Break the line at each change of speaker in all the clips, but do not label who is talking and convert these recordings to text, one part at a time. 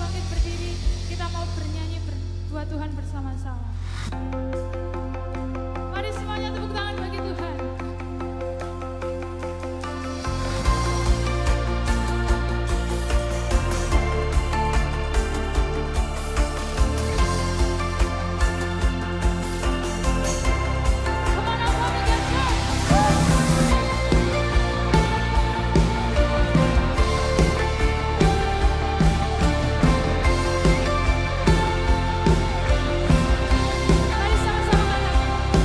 bangkit berdiri, kita mau bernyanyi buat Tuhan bersama-sama. Mari semuanya tepuk tangan bagi Tuhan. Mari sama-sama katakan.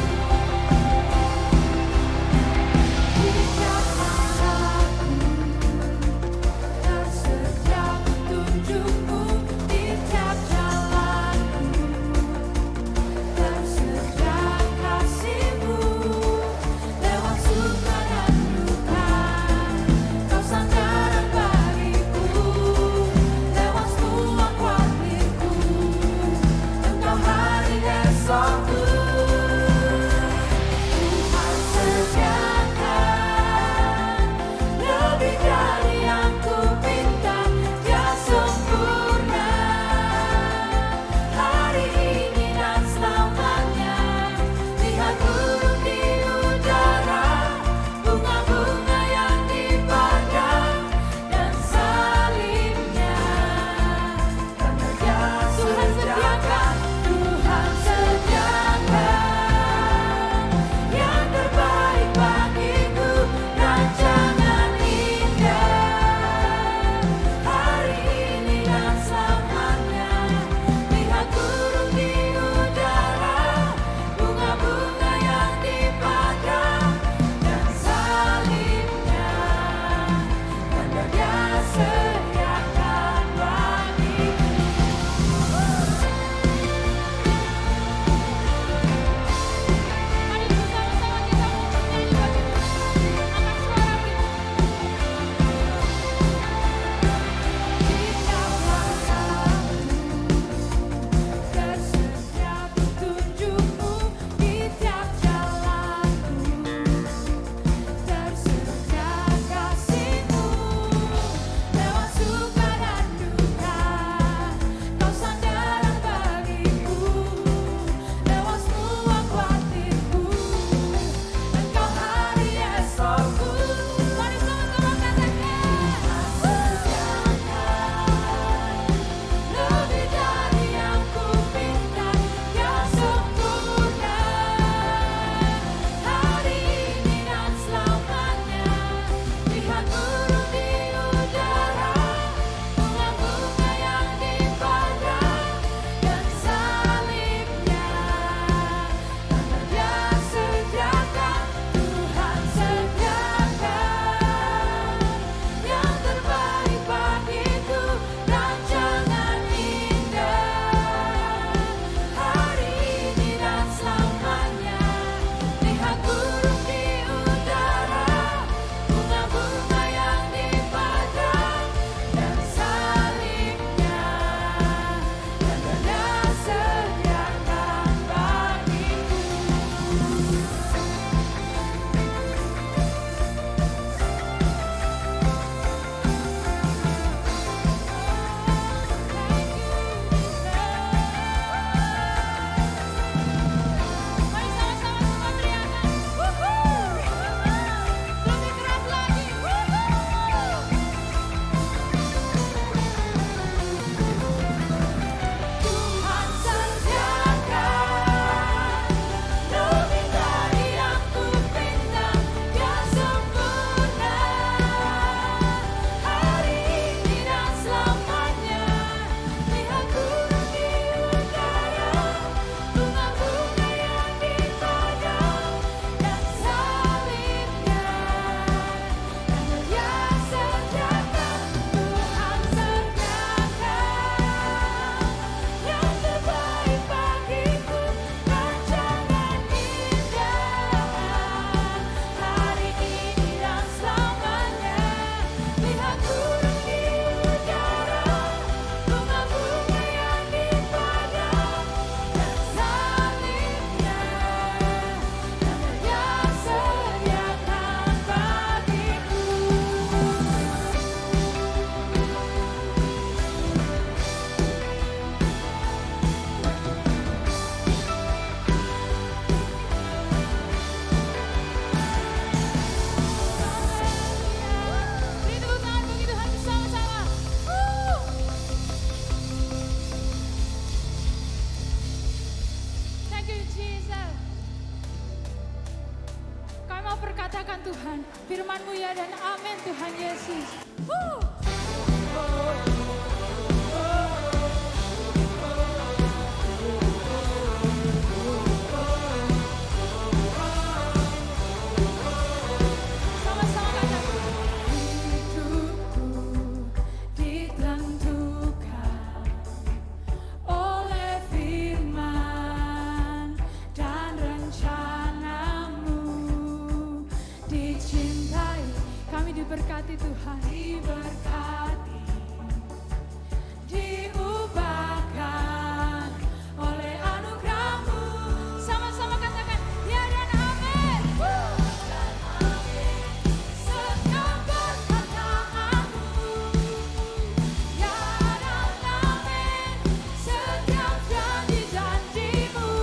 amin Tuhan Yesus. Sama-sama katakan. Hidupku ditentukan oleh firman dan rencanamu. Dicintai, kami diberkati Tuhan, diberkati, diubahkan oleh anugerah-Mu. Sama-sama katakan, ya dan amin. Dan amin. Setiap perkataan-Mu, ya dan amin. Setiap janji-janji-Mu,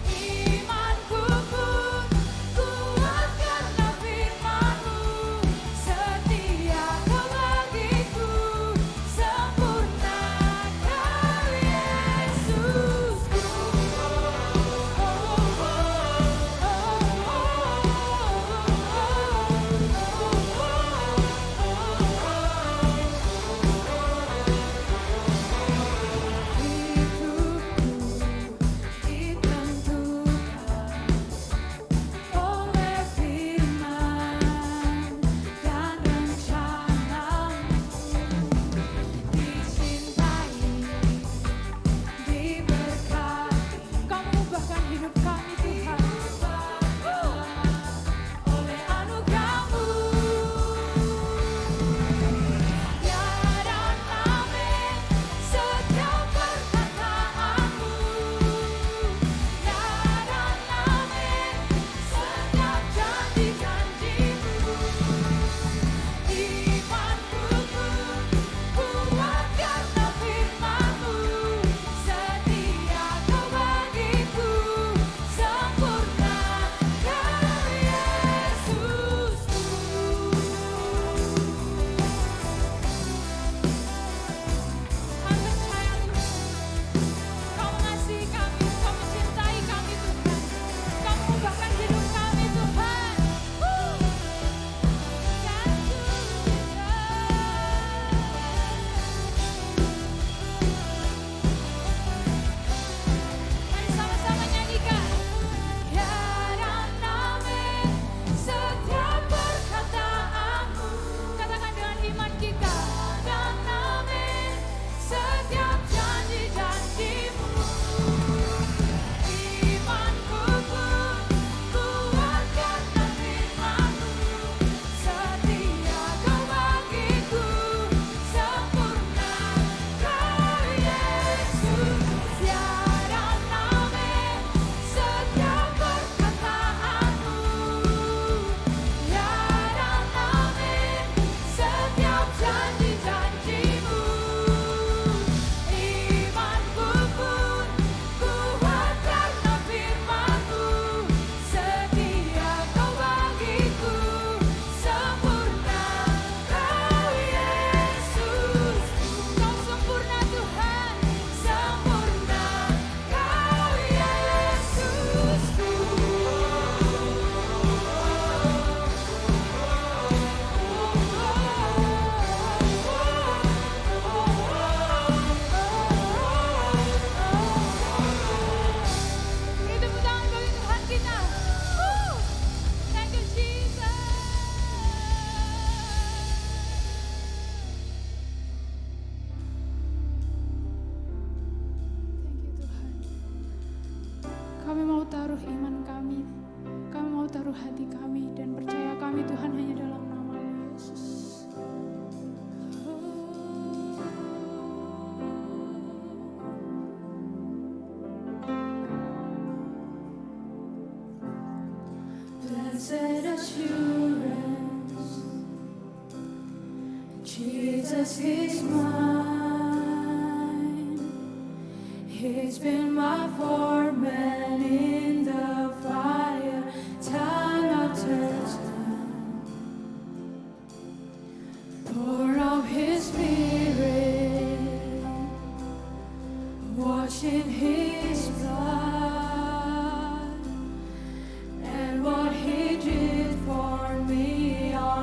imanku pun kuat karena firman-Mu. Setia Kau bagiku, sempurna Kau Yesusku. Hidupku ditentukan oleh firman dan rencana-Mu. Dicintai, diberkati, Kau mengubahkan hidup kami Tuhan, oleh anugerah-Mu. Ya dan amin. Setiap perkataan-Mu, ya dan amin. Setiap janji-janji-Mu, imanku pun kuat karena firman-Mu. Setia Kau bagiku, sempurna Kau Yesusku. Kami percaya Kau mengasihi kami, Kau mencintai kami Tuhan. Kau mengubahkan hidup kami Tuhan. Mari sama-sama nyanyikan. Ya dan amin. Setiap perkataan-Mu, katakan dengan iman kita. Dan amin. Setiap janji-janji-Mu, imanku pun kuat karena firman-Mu. Setia Kau bagiku, sempurna Kau Yesus. Ya dan amin. Setiap perkataan-Mu, ya dan amin. Setiap janji-janji-Mu, imanku pun kuat karena firman-Mu. Setia Kau bagiku, sempurna Kau Yesus. Kau sempurna Tuhan, sempurna Kau Yesusku. Beri tepuk tangan bagi Tuhan kita. Thank you Jesus. Thank you Tuhan. Kami mau taruh iman kami, kami mau taruh hati kami dan percaya kami Tuhan hanya dalam nama-Mu Yesus. Blessed assurance, Jesus is mine. He's been my foreman in the fire, time after time. Pour of His Spirit, washed in His blood, and what He did for me on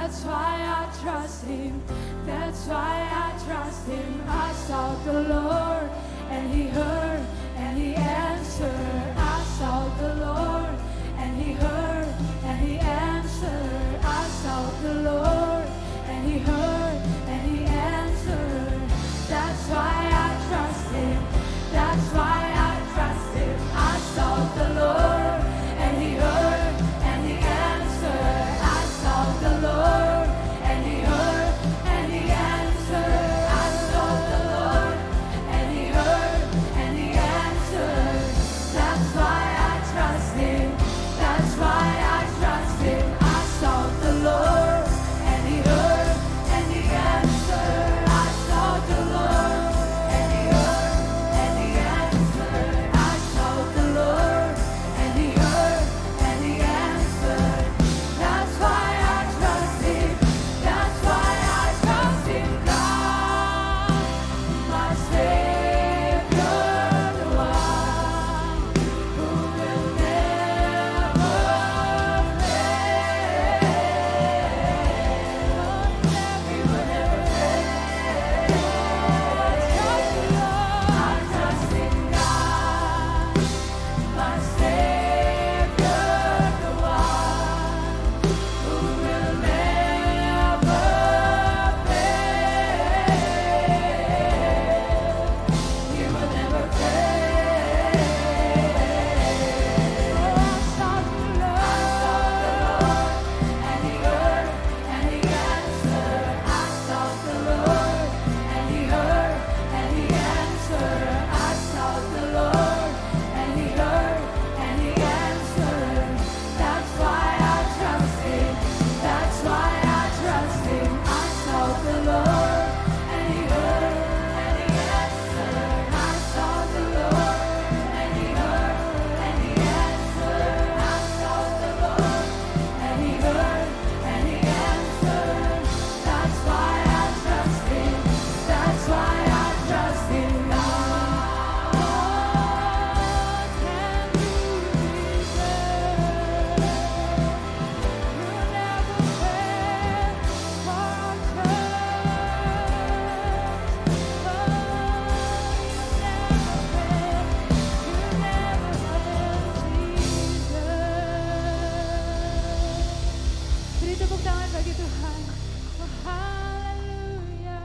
That's why I trust Him. That's why I trust Him. I sought the Lord, and He heard, and He answered. I sought the Lord, and He heard, and He answered. I sought the Lord, and He heard, and He answered. That's why I trust Him. That's why I trust Him. I sought the Lord, and He heard, and He answered. I sought the Lord, and He heard, and He answered. I sought the Lord, and He heard, and He answered. That's why I trust Him. That's why I trust Him. I sought the Lord, and He heard, and He answered. I sought the Lord, and He heard, and He answered. I sought the Lord, and He heard, and He answered. That's why I trust Him. That's why I trust Him. God, my Savior, the one who will never fail. He will never fail. I trust in God, my Savior, the one who will never fail. He will never fail. I sought the Lord, and He heard, and He answered. I sought the Lord, and He heard, and He answered. I sought the Lord, and He heard, and He answered. That's why I trust Him. That's why I trust Him. I sought the Lord, and He heard, and He answered. I sought the Lord, and He heard, and He answered. I sought the Lord, and He heard, and He answered. That's why I trust Him. That's why I trust Him. God, can you reserve? You never fail for our Beri tepuk tangan bagi Tuhan. Oh, haleluya.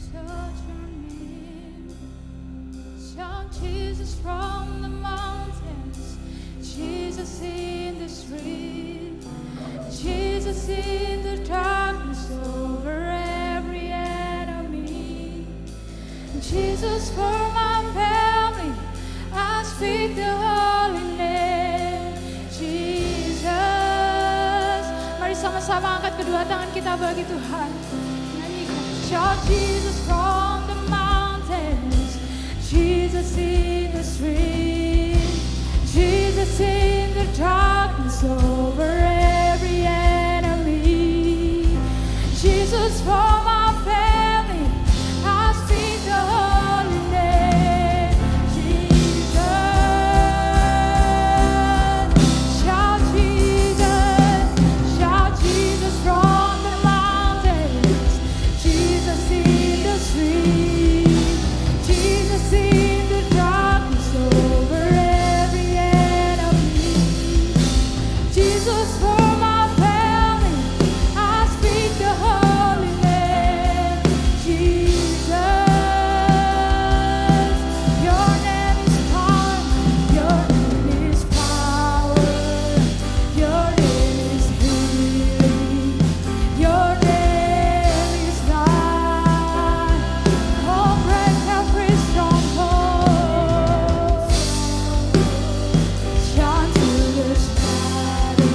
Shout your name. Shout Jesus from the mountains. Jesus in the street. Jesus in the darkness over every enemy. Jesus for my family, I speak the holy name. Jesus. Mari sama-sama angkat kedua tangan kita bagi Tuhan. Nyanyikan. Shout Jesus from the mountains. Jesus in the street. Jesus in the darkness over every enemy. Jesus for my family, I speak the holy name. Jesus. Shout Jesus. Shout Jesus from the mountains. Jesus in the street. Jesus in the darkness over every enemy. Jesus for my family, I speak the holy name. Jesus, your name is power, your name is power, your name is healing, your name is life. Oh, break every stronghold, shine through the shadows.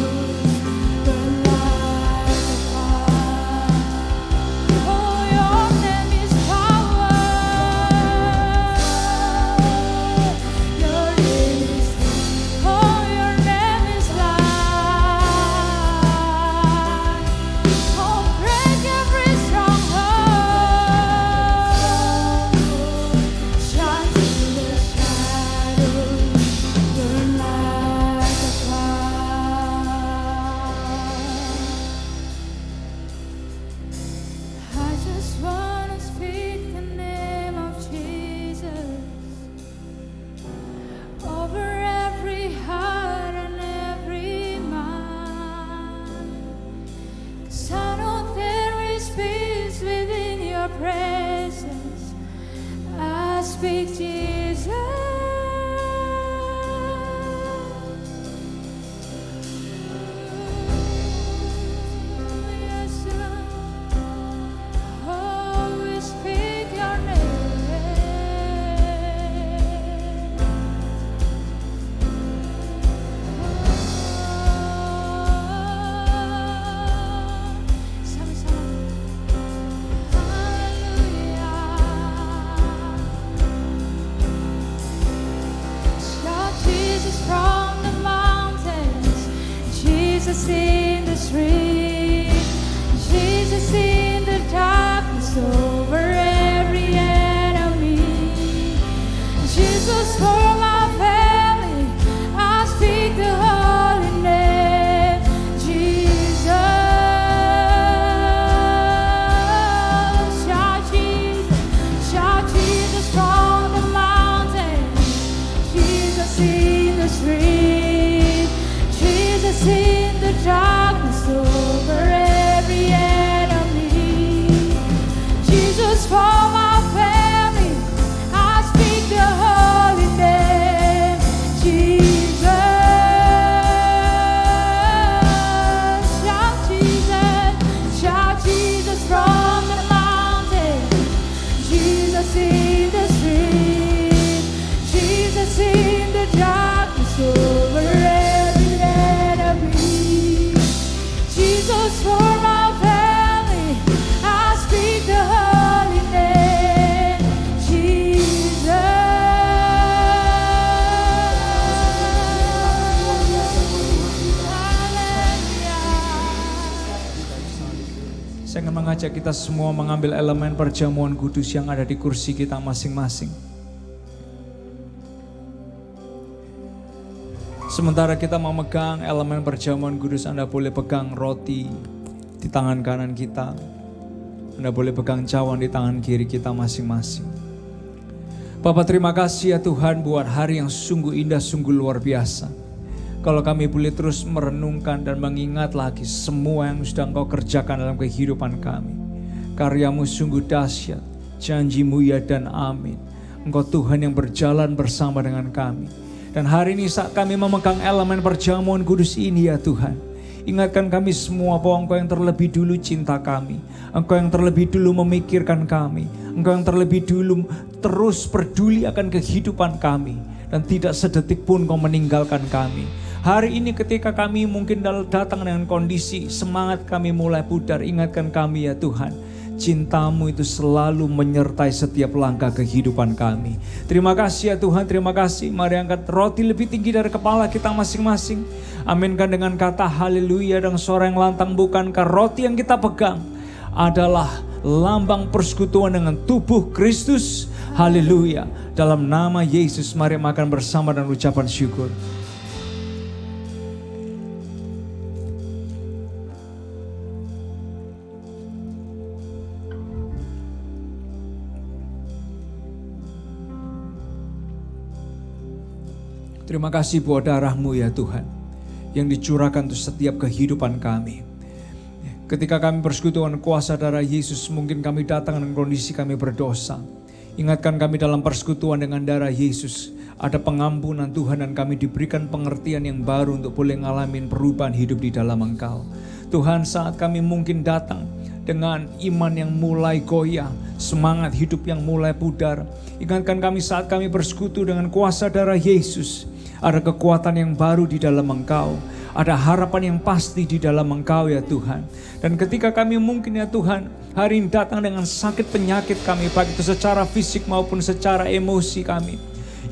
speak Jesus. Yes, Lord. Oh, we speak your name. Sama-sama. Shout Jesus from the mountains, Jesus in the street, Jesus in the darkness over every enemy, Jesus for my family, I speak the holy name, Jesus. Shout Jesus from the mountains, Jesus in the street, Jesus in the darkness over every enemy, Jesus for my family, I speak the holy name, Jesus. Shout Jesus from the mountain, Jesus in the street, Jesus in the darkness over every enemy, Jesus for my family, I speak the holy name, Jesus. Hallelujah.
Saya ingin mengajak kita semua mengambil elemen perjamuan kudus yang ada di kursi kita masing-masing. Sementara kita memegang elemen perjamuan kudus, Anda boleh pegang roti di tangan kanan kita. Anda boleh pegang cawan di tangan kiri kita masing-masing. Bapa, terima kasih ya Tuhan buat hari yang sungguh indah, sungguh luar biasa. Kalau kami boleh terus merenungkan dan mengingat lagi semua yang sudah Engkau kerjakan dalam kehidupan kami. Karyamu sungguh dahsyat, janjimu ya dan amin. Engkau Tuhan yang berjalan bersama dengan kami. Dan hari ini saat kami memegang elemen perjamuan kudus ini ya Tuhan, ingatkan kami semua bahwa Engkau yang terlebih dulu cinta kami. Engkau yang terlebih dulu memikirkan kami. Engkau yang terlebih dulu terus peduli akan kehidupan kami. Dan tidak sedetik pun Engkau meninggalkan kami. Hari ini ketika kami mungkin datang dengan kondisi semangat kami mulai pudar, ingatkan kami ya Tuhan, cinta-Mu itu selalu menyertai setiap langkah kehidupan kami. Terima kasih ya Tuhan, terima kasih. Mari angkat roti lebih tinggi dari kepala kita masing-masing. Aminkan dengan kata haleluya dan suara yang lantang. Bukankah roti yang kita pegang adalah lambang persekutuan dengan tubuh Kristus? Haleluya. Dalam nama Yesus mari makan bersama dan ucapan syukur. Terima kasih buat darah-Mu ya Tuhan, yang dicurahkan untuk setiap kehidupan kami. Ketika kami persekutuan kuasa darah Yesus, mungkin kami datang dengan kondisi kami berdosa. Ingatkan kami dalam persekutuan dengan darah Yesus, ada pengampunan Tuhan dan kami diberikan pengertian yang baru untuk boleh ngalamin perubahan hidup di dalam Engkau. Tuhan, saat kami mungkin datang dengan iman yang mulai goyah, semangat hidup yang mulai pudar, ingatkan kami saat kami bersekutu dengan kuasa darah Yesus, ada kekuatan yang baru di dalam Engkau. Ada harapan yang pasti di dalam Engkau ya Tuhan. Dan ketika kami mungkin ya Tuhan, hari ini datang dengan sakit penyakit kami, baik itu secara fisik maupun secara emosi kami,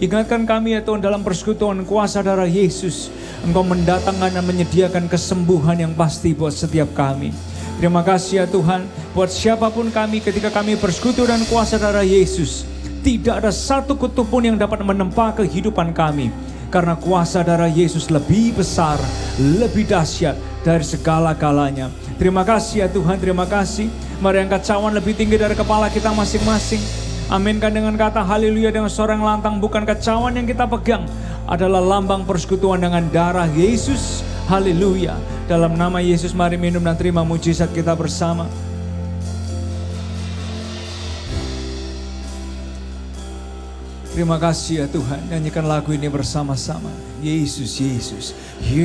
ingatkan kami ya Tuhan dalam persekutuan kuasa darah Yesus, Engkau mendatangkan dan menyediakan kesembuhan yang pasti buat setiap kami. Terima kasih ya Tuhan, buat siapapun kami ketika kami bersekutu dan kuasa darah Yesus, tidak ada satu kutuk pun yang dapat menempa kehidupan kami. Karena kuasa darah Yesus lebih besar, lebih dahsyat dari segala-galanya. Terima kasih ya Tuhan, terima kasih. Mari angkat cawan lebih tinggi dari kepala kita masing-masing. Aminkan dengan kata haleluya dengan suara yang lantang. Bukankah cawan yang kita pegang adalah lambang persekutuan dengan darah Yesus? Haleluya. Dalam nama Yesus mari minum dan terima mujizat kita bersama. Terima kasih ya Tuhan. Nyanyikan lagu ini bersama-sama. Yesus, Yesus, Yesus,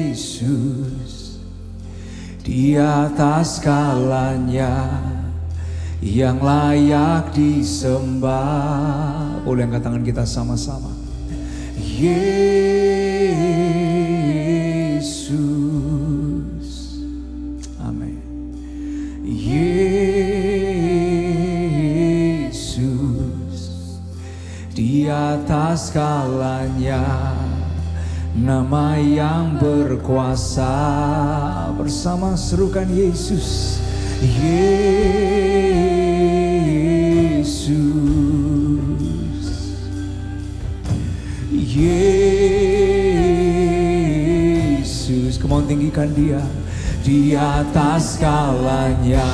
Yesus, di atas segalanya yang layak disembah. Boleh angkat tangan kita sama-sama. Yesus, amin. Yesus, di atas segalanya, nama yang berkuasa. Bersama serukan Yesus, Yesus, Yesus. Come on, tinggikan dia. Di atas segalanya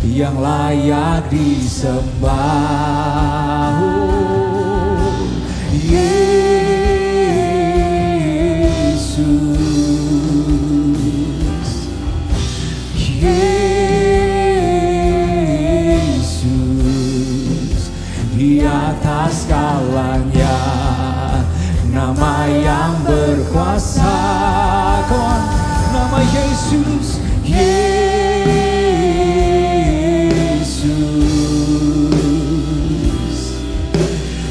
yang layak disembah. Oh, Yesus, Yesus, di atas segalanya, nama yang berkuasa. Come on, nama Yesus, Yesus,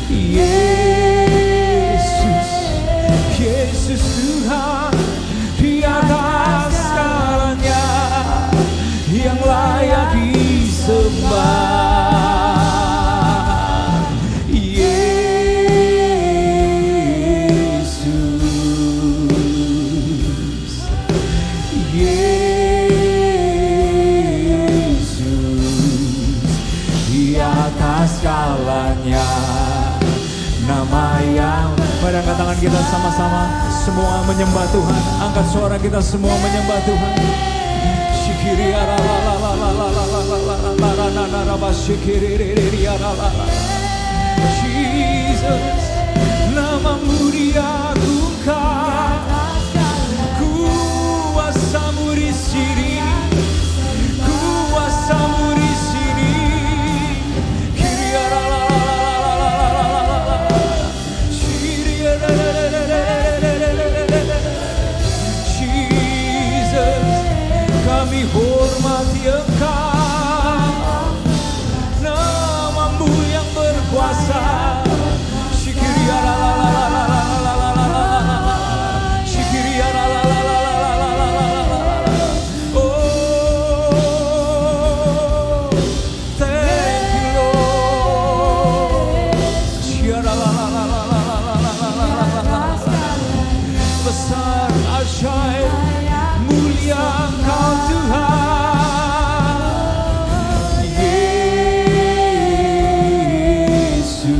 Yesus, Yesus Tuhan, di atas segalanya yang layak disembah. Segalanya, nama yang. Mari angkat tangan kita sama-sama, semua menyembah Tuhan. Angkat suara kita semua menyembah Tuhan. Jesus, namamu diagungkan, kuasamu di sini, kuasamu di sini. Kami hormati Engkau, namamu yang berkuasa. Oh, thank you Lord. Besar ajaib, mulia Engkau Tuhan. Yesus,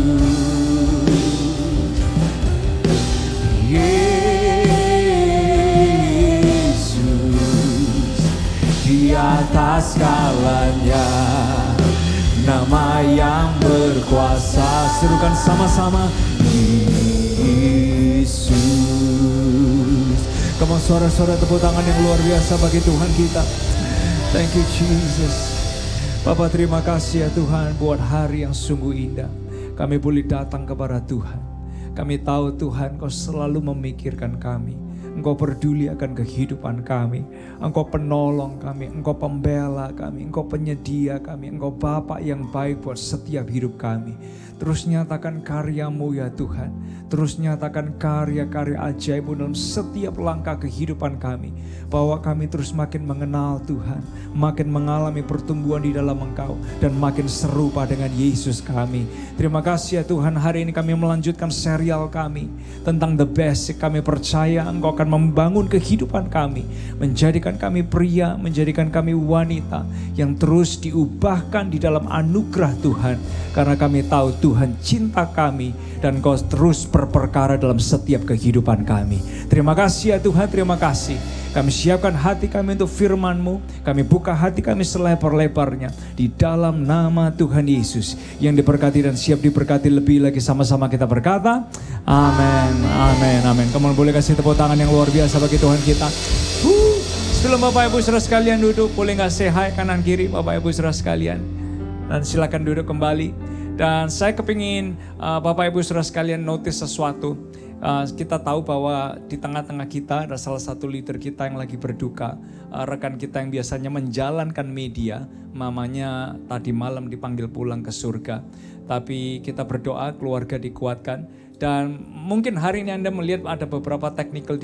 Yesus, di atas segalanya, nama yang berkuasa. Serukan sama-sama, Yesus. Kamu suara-suara tepuk tangan yang luar biasa bagi Tuhan kita. Thank you Jesus. Bapa, terima kasih ya Tuhan buat hari yang sungguh indah. Kami boleh datang kepada Tuhan. Kami tahu Tuhan Kau selalu memikirkan kami. Engkau peduli akan kehidupan kami. Engkau penolong kami, Engkau pembela kami, Engkau penyedia kami, Engkau Bapa yang baik buat setiap hidup kami. Terus nyatakan karya-Mu ya Tuhan. Terus nyatakan karya-karya ajaib dalam setiap langkah kehidupan kami. Bahwa kami terus makin mengenal Tuhan, makin mengalami pertumbuhan di dalam Engkau, dan makin serupa dengan Yesus kami. Terima kasih ya Tuhan, hari ini kami melanjutkan serial kami tentang The Basic. Kami percaya Engkau akan membangun kehidupan kami, menjadikan kami pria, menjadikan kami wanita yang terus diubahkan di dalam anugerah Tuhan. Karena kami tahu Tuhan cinta kami dan Kau terus berperkara dalam setiap kehidupan kami. Terima kasih ya Tuhan, terima kasih. Kami siapkan hati kami untuk firman-Mu. Kami buka hati kami selebar-lebarnya. Di dalam nama Tuhan Yesus. Yang diberkati dan siap diberkati lebih lagi, sama-sama kita berkata, amin, amin, amin. Kamu boleh kasih tepuk tangan yang luar biasa bagi Tuhan kita. Sebelum Bapak Ibu Saudara sekalian duduk, boleh gak say hi kanan kiri Bapak Ibu Saudara sekalian. Dan silakan duduk kembali. Dan saya kepingin Bapak Ibu Saudara sekalian notice sesuatu. Kita tahu bahwa di tengah-tengah kita ada salah satu leader kita yang lagi berduka. Rekan kita yang biasanya menjalankan media, mamanya tadi malam dipanggil pulang ke surga. Tapi kita berdoa keluarga dikuatkan. Dan mungkin hari ini Anda melihat ada beberapa technical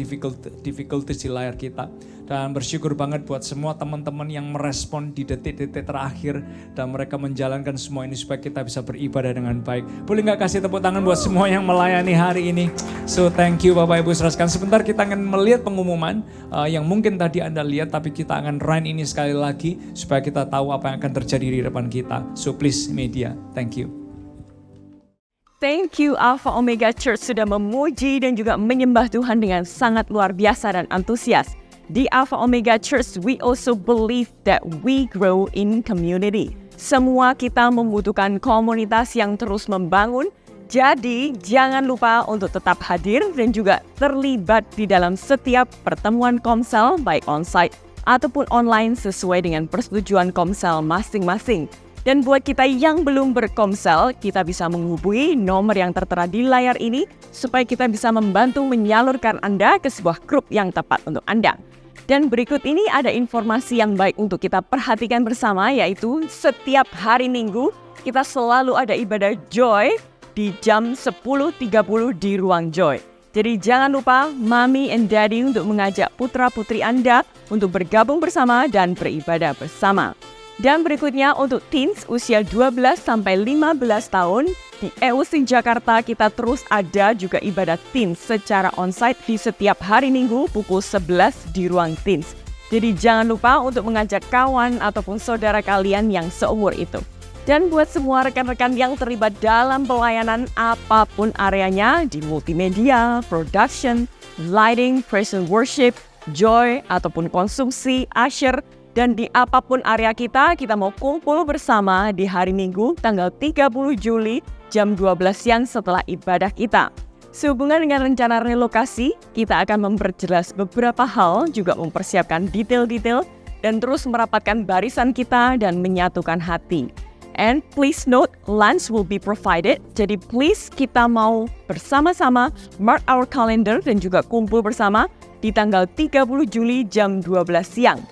difficulties di layar kita. Dan bersyukur banget buat semua teman-teman yang merespon di detik-detik terakhir. Dan mereka menjalankan semua ini supaya kita bisa beribadah dengan baik. Boleh gak kasih tepuk tangan buat semua yang melayani hari ini. So thank you Bapak Ibu Saudara. Sebentar kita akan melihat pengumuman yang mungkin tadi Anda lihat. Tapi kita akan run ini sekali lagi supaya kita tahu apa yang akan terjadi di depan kita. So please media, thank you.
Thank you Alpha Omega Church sudah memuji dan juga menyembah Tuhan dengan sangat luar biasa dan antusias. Di Alpha Omega Church, we also believe that we grow in community. Semua kita membutuhkan komunitas yang terus membangun. Jadi jangan lupa untuk tetap hadir dan juga terlibat di dalam setiap pertemuan Komsel baik onsite ataupun online sesuai dengan persetujuan Komsel masing-masing. Dan buat kita yang belum berkomsel, kita bisa menghubungi nomor yang tertera di layar ini supaya kita bisa membantu menyalurkan Anda ke sebuah grup yang tepat untuk Anda. Dan berikut ini ada informasi yang baik untuk kita perhatikan bersama, yaitu setiap hari Minggu kita selalu ada ibadah Joy di jam 10.30 di ruang Joy. Jadi jangan lupa Mami and Daddy untuk mengajak putra-putri Anda untuk bergabung bersama dan beribadah bersama. Dan berikutnya untuk teens usia 12 sampai 15 tahun di EUC Jakarta kita terus ada juga ibadah teens secara onsite di setiap hari Minggu pukul 11 di ruang teens. Jadi jangan lupa untuk mengajak kawan ataupun saudara kalian yang seumur itu. Dan buat semua rekan-rekan yang terlibat dalam pelayanan apapun areanya di multimedia, production, lighting, praise and worship, joy ataupun konsumsi, usher, dan di apapun area kita mau kumpul bersama di hari Minggu tanggal 30 Juli jam 12 siang setelah ibadah kita. Sehubungan dengan rencana relokasi, kita akan memperjelas beberapa hal, juga mempersiapkan detail-detail, dan terus merapatkan barisan kita dan menyatukan hati. And please note, lunch will be provided. Jadi please kita mau bersama-sama mark our calendar dan juga kumpul bersama di tanggal 30 Juli jam 12 siang.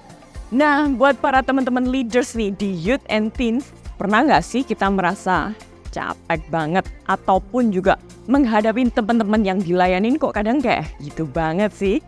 Nah, buat para teman-teman leaders nih di youth and teens, pernah nggak sih kita merasa capek banget ataupun juga menghadapi teman-teman yang dilayanin kok kadang kayak gitu banget sih?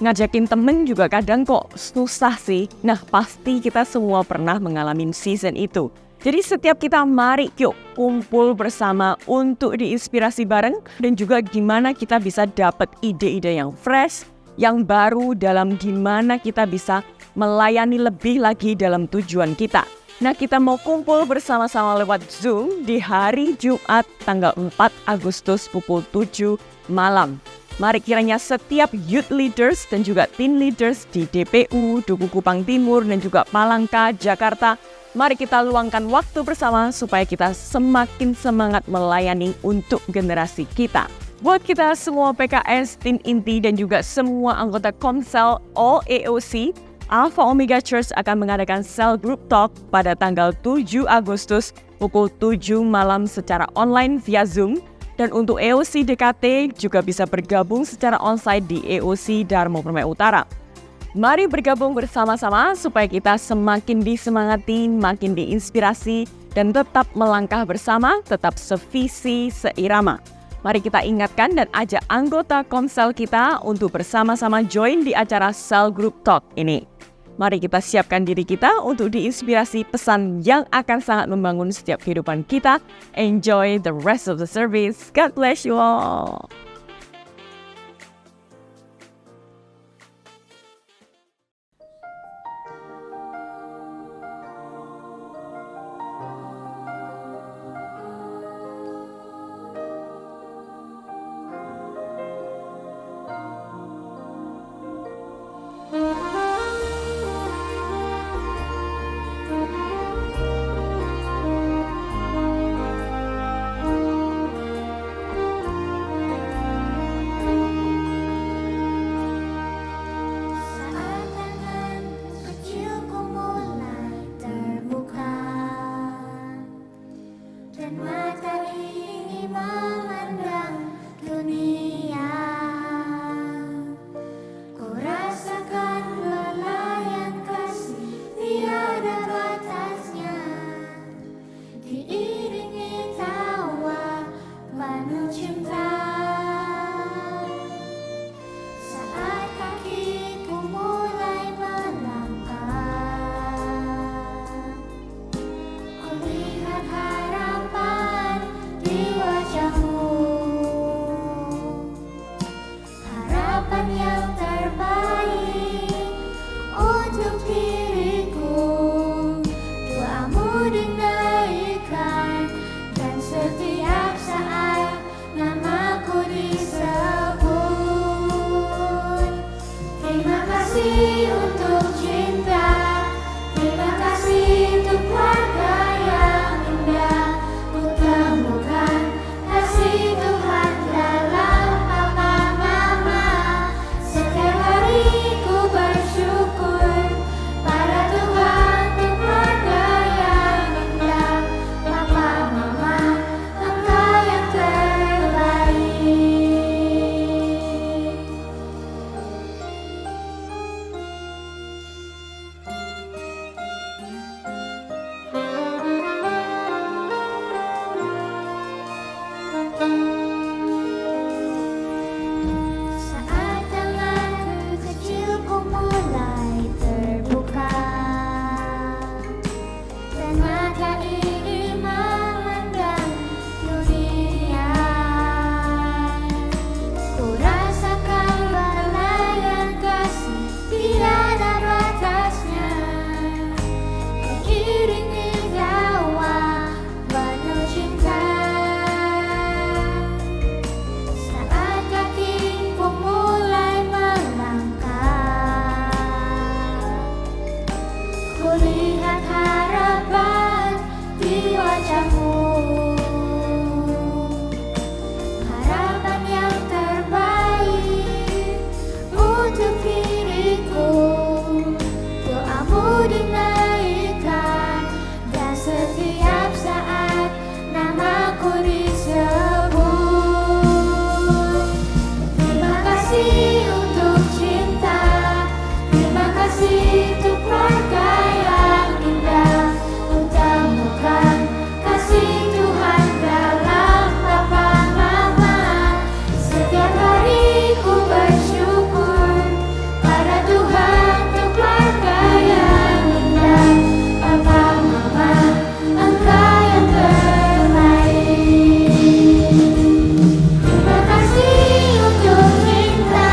Ngajakin temen juga kadang kok susah sih. Nah, pasti kita semua pernah mengalami season itu. Jadi setiap kita mari yuk kumpul bersama untuk diinspirasi bareng dan juga gimana kita bisa dapat ide-ide yang fresh, yang baru dalam gimana kita bisa melayani lebih lagi dalam tujuan kita. Nah, kita mau kumpul bersama-sama lewat Zoom di hari Jumat tanggal 4 Agustus pukul 7 malam. Mari kiranya setiap youth leaders dan juga teen leaders di DPU, Duku Kupang Timur dan juga Palangka, Jakarta, mari kita luangkan waktu bersama supaya kita semakin semangat melayani untuk generasi kita. Buat kita semua PKS, tim inti dan juga semua anggota Komsel All AOC, Alpha Omega Church akan mengadakan Cell Group Talk pada tanggal 7 Agustus pukul 7 malam secara online via Zoom. Dan untuk EOC DKT juga bisa bergabung secara onsite di EOC Darmo Permai Utara. Mari bergabung bersama-sama supaya kita semakin disemangati, makin diinspirasi, dan tetap melangkah bersama, tetap sevisi, seirama. Mari kita ingatkan dan ajak anggota Komsel kita untuk bersama-sama join di acara Cell Group Talk ini. Mari kita siapkan diri kita untuk diinspirasi pesan yang akan sangat membangun setiap kehidupan kita. Enjoy the rest of the service. God bless you all.
dan mata ini memandang dunia. Ku rasakan belayan kasih tiada batasnya, diiringi tawa penuh cinta. Saat kakiku mulai melangkah, ku lihat harapan di wajahmu, harapan yang terbaik untuk diriku. Doamu dinaikkan dan setiap saat namaku disebut. Terima kasih untuk cinta, terima kasih untuk keluarga yang indah. Ku temukan kasih Tuhan dalam papa mama. Setiap hari ku bersyukur pada Tuhan untuk keluarga yang indah. Papa mama, Engkau yang terbaik. Saat tangan kecilku mulai terbuka dan mata ini memandang dunia, ku rasakan belayan kasih tiada batasnya, diiringi tawa penuh cinta. Saat kakiku mulai melangkah, ku lihat harapan di wajahmu, harapan yang terbaik untuk diriku. Doamu dinaikkan dan setiap saat namaku disebut. Terima kasih untuk cinta, terima kasih untuk keluarga yang indah. Ku temukan kasih Tuhan dalam papa mama. Setiap hari ku bersyukur pada Tuhan untuk keluarga yang indah. Papa mama, Engkau yang terbaik. Terima kasih untuk cinta,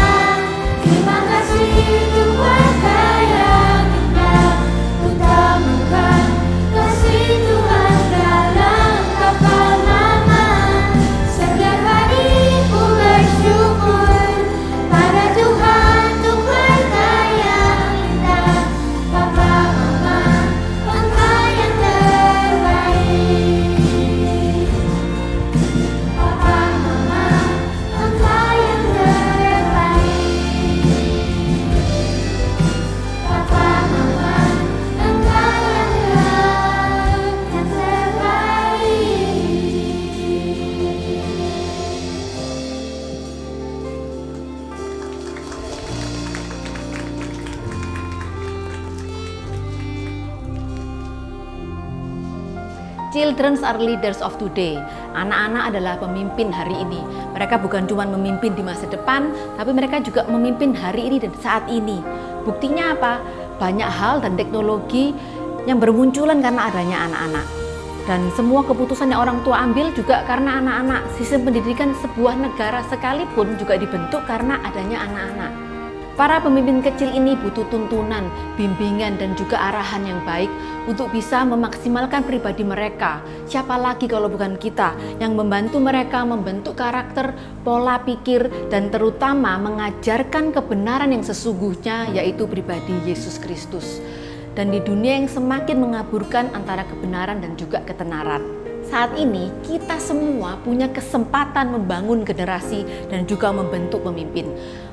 terima kasih untuk keluarga yang indah. Ku temukan kasih Tuhan dalam papa mama. Setiap hari ku bersyukur pada Tuhan untuk keluarga yang indah. Papa mama, Engkau yang terbaik. Papa mama, Engkau yang terbaik. Papa mama, Engkau yang
Children are leaders of today. Anak-anak adalah pemimpin hari ini. Mereka bukan cuma memimpin di masa depan, tapi mereka juga memimpin hari ini dan saat ini. Buktinya apa? Banyak hal dan teknologi yang bermunculan karena adanya anak-anak. Dan semua keputusan yang orang tua ambil juga karena anak-anak. Sistem pendidikan sebuah negara sekalipun juga dibentuk karena adanya anak-anak. Para pemimpin kecil ini butuh tuntunan, bimbingan, dan juga arahan yang baik untuk bisa memaksimalkan pribadi mereka. Siapa lagi kalau bukan kita yang membantu mereka membentuk karakter, pola pikir, dan terutama mengajarkan kebenaran yang sesungguhnya, yaitu pribadi Yesus Kristus. Dan di dunia yang semakin mengaburkan antara kebenaran dan juga ketenaran. Saat ini kita semua punya kesempatan membangun generasi dan juga membentuk pemimpin.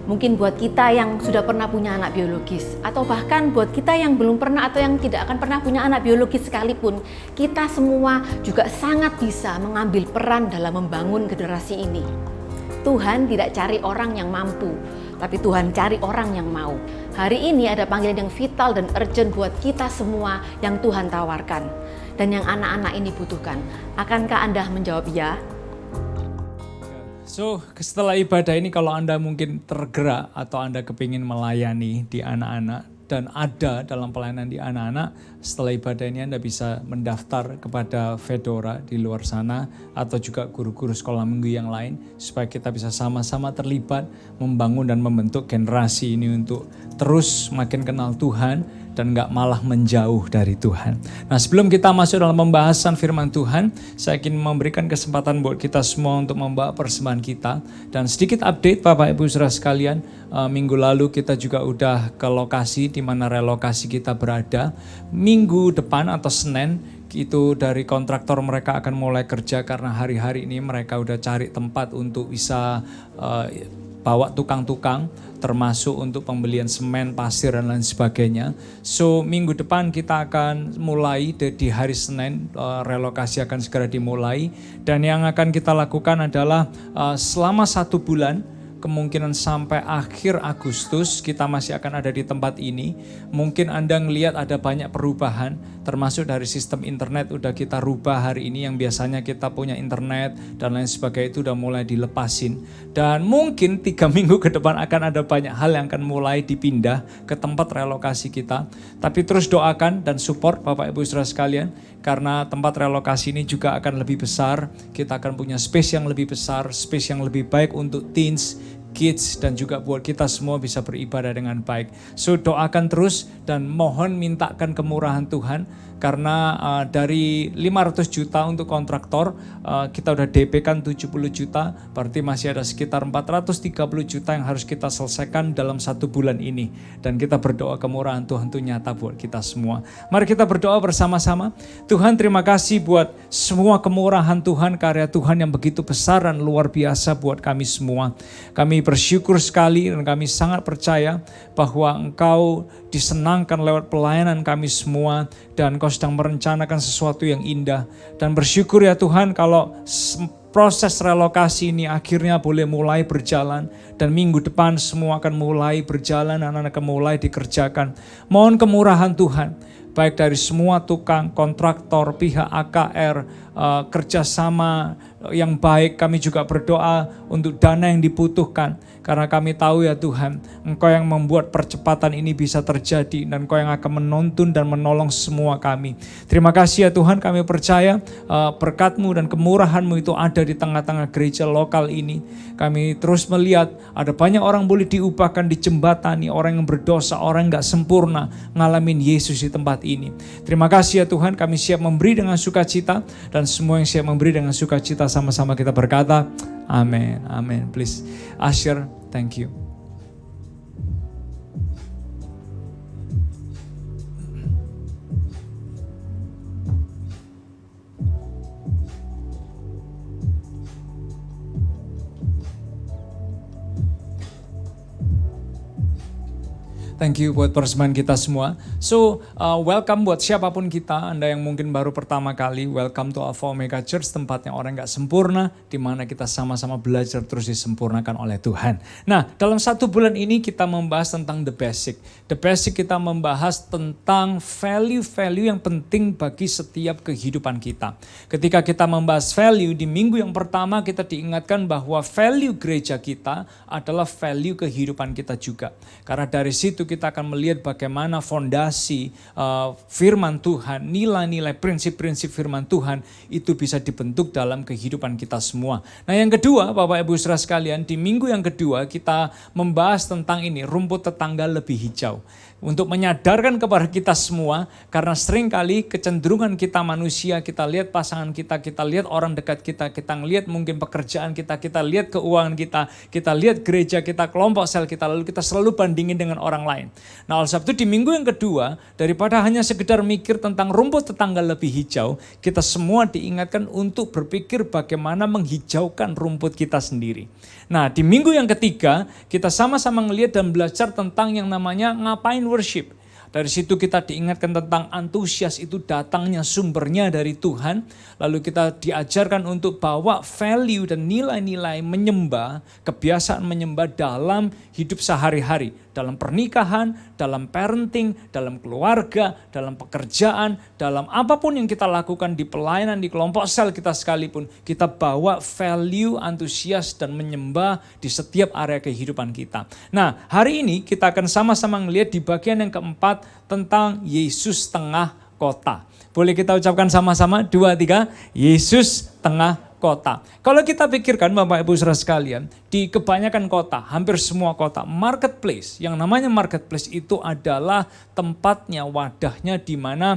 Mungkin buat kita yang sudah pernah punya anak biologis, atau bahkan buat kita yang belum pernah atau yang tidak akan pernah punya anak biologis sekalipun, kita semua juga sangat bisa mengambil peran dalam membangun generasi ini. Tuhan tidak cari orang yang mampu, tapi Tuhan cari orang yang mau. Hari ini ada panggilan yang vital dan urgent buat kita semua yang Tuhan tawarkan dan yang anak-anak ini butuhkan. Akankah Anda menjawab ya?
So, setelah ibadah ini kalau Anda mungkin tergerak atau Anda kepingin melayani di anak-anak dan ada dalam pelayanan di anak-anak, setelah ibadah ini Anda bisa mendaftar kepada Fedora di luar sana atau juga guru-guru sekolah minggu yang lain supaya kita bisa sama-sama terlibat membangun dan membentuk generasi ini untuk terus makin kenal Tuhan dan gak malah menjauh dari Tuhan. Nah, sebelum kita masuk dalam pembahasan firman Tuhan, saya ingin memberikan kesempatan buat kita semua untuk membawa persembahan kita. Dan sedikit update Bapak Ibu Saudara sekalian, minggu lalu kita juga udah ke lokasi di mana relokasi kita berada. Minggu depan atau Senin, itu dari kontraktor mereka akan mulai kerja karena hari-hari ini mereka udah cari tempat untuk bisa bawa tukang-tukang, termasuk untuk pembelian semen, pasir dan lain sebagainya. So minggu depan kita akan mulai di hari Senin, relokasi akan segera dimulai. Dan yang akan kita lakukan adalah selama 1 bulan, kemungkinan sampai akhir Agustus kita masih akan ada di tempat ini. Mungkin Anda ngelihat ada banyak perubahan, termasuk dari sistem internet udah kita rubah hari ini, yang biasanya kita punya internet dan lain sebagainya itu udah mulai dilepasin. Dan mungkin 3 minggu ke depan akan ada banyak hal yang akan mulai dipindah ke tempat relokasi kita. Tapi terus doakan dan support Bapak Ibu Saudara sekalian, karena tempat relokasi ini juga akan lebih besar. Kita akan punya space yang lebih besar, space yang lebih baik untuk teens, kids, dan juga buat kita semua bisa beribadah dengan baik. So doakan terus dan mohon mintakan kemurahan Tuhan, karena dari 500 juta untuk kontraktor, kita udah DP kan 70 juta, berarti masih ada sekitar 430 juta yang harus kita selesaikan dalam 1 bulan ini. Dan kita berdoa kemurahan Tuhan itu nyata buat kita semua. Mari kita berdoa bersama-sama. Tuhan, terima kasih buat semua kemurahan Tuhan, karya Tuhan yang begitu besar dan luar biasa buat kami semua. Kami bersyukur sekali dan kami sangat percaya bahwa Engkau disenangkan lewat pelayanan kami semua, dan Engkau sedang merencanakan sesuatu yang indah. Dan bersyukur ya Tuhan kalau proses relokasi ini akhirnya boleh mulai berjalan, dan minggu depan semua akan mulai berjalan, anak-anak akan mulai dikerjakan. Mohon kemurahan Tuhan, baik dari semua tukang, kontraktor, pihak AKR, kerjasama yang baik. Kami juga berdoa untuk dana yang dibutuhkan, karena kami tahu ya Tuhan, Engkau yang membuat percepatan ini bisa terjadi, dan Engkau yang akan menuntun dan menolong semua kami. Terima kasih ya Tuhan, kami percaya berkat-Mu dan kemurahan-Mu itu ada di tengah-tengah gereja lokal ini. Kami terus melihat ada banyak orang boleh diubahkan, dijembatani, orang yang berdosa, orang yang gak sempurna, ngalamin Yesus di tempat ini. Terima kasih ya Tuhan, kami siap memberi dengan sukacita, dan semua yang siap memberi dengan sukacita sama-sama kita berkata, amin, amin. Please, Asher, thank you. Thank you buat persembahan kita semua. So, welcome buat siapapun kita. Anda yang mungkin baru pertama kali, welcome to Alpha Omega Church, tempatnya orang gak sempurna, di mana kita sama-sama belajar terus disempurnakan oleh Tuhan. Nah, dalam 1 bulan ini kita membahas tentang the basic. The basic kita membahas tentang value-value yang penting bagi setiap kehidupan kita. Ketika kita membahas value, di minggu yang pertama kita diingatkan bahwa value gereja kita adalah value kehidupan kita juga. Karena dari situ kita akan melihat bagaimana fondasi firman Tuhan, nilai-nilai, prinsip-prinsip firman Tuhan itu bisa dibentuk dalam kehidupan kita semua. Nah yang kedua, Bapak Ibu Saudara sekalian, di minggu yang kedua kita membahas tentang ini, rumput tetangga lebih hijau. untuk menyadarkan kepada kita semua, karena seringkali kecenderungan kita manusia, kita lihat pasangan kita lihat orang dekat kita lihat mungkin pekerjaan kita lihat keuangan kita lihat gereja kita, kelompok sel kita, lalu kita selalu bandingin dengan orang lain. Nah, oleh sebab itu di minggu yang kedua, daripada hanya sekedar mikir tentang rumput tetangga lebih hijau, kita semua diingatkan untuk berpikir bagaimana menghijaukan rumput kita sendiri. Nah, di minggu yang ketiga, kita sama-sama ngelihat dan belajar tentang yang namanya ngapain worship. Dari situ kita diingatkan tentang antusias itu datangnya sumbernya dari Tuhan. Lalu kita diajarkan untuk bawa value dan nilai-nilai menyembah, kebiasaan menyembah dalam hidup sehari-hari. Dalam pernikahan, dalam parenting, dalam keluarga, dalam pekerjaan, dalam apapun yang kita lakukan di pelayanan, di kelompok sel kita sekalipun. Kita bawa value, antusias dan menyembah di setiap area kehidupan kita. Nah, hari ini kita akan sama-sama melihat di bagian yang keempat tentang Yesus tengah kota. Boleh kita ucapkan sama-sama? 2, 3. Yesus tengah kota. Kalau kita pikirkan Bapak Ibu Saudara sekalian, di kebanyakan kota, hampir semua kota, marketplace, yang namanya marketplace itu adalah tempatnya, wadahnya di mana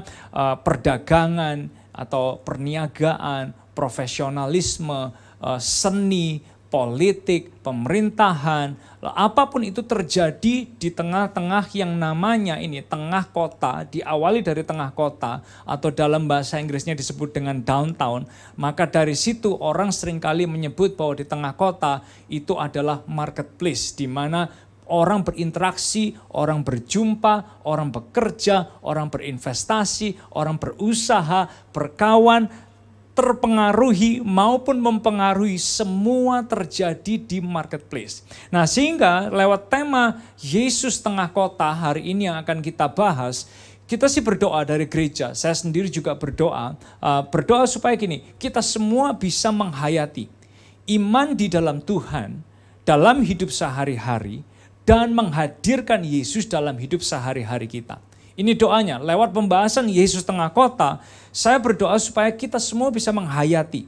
perdagangan atau perniagaan, profesionalisme, seni, politik, pemerintahan, apapun itu terjadi di tengah-tengah yang namanya ini, tengah kota, diawali dari tengah kota, atau dalam bahasa Inggrisnya disebut dengan downtown, maka dari situ orang seringkali menyebut bahwa di tengah kota itu adalah marketplace, di mana orang berinteraksi, orang berjumpa, orang bekerja, orang berinvestasi, orang berusaha, berkawan, terpengaruhi maupun mempengaruhi, semua terjadi di marketplace. Nah, sehingga lewat tema Yesus tengah kota hari ini yang akan kita bahas, kita sih berdoa dari gereja, saya sendiri juga berdoa supaya gini, kita semua bisa menghayati iman di dalam Tuhan, dalam hidup sehari-hari, dan menghadirkan Yesus dalam hidup sehari-hari kita. Ini doanya, lewat pembahasan Yesus tengah kota, saya berdoa supaya kita semua bisa menghayati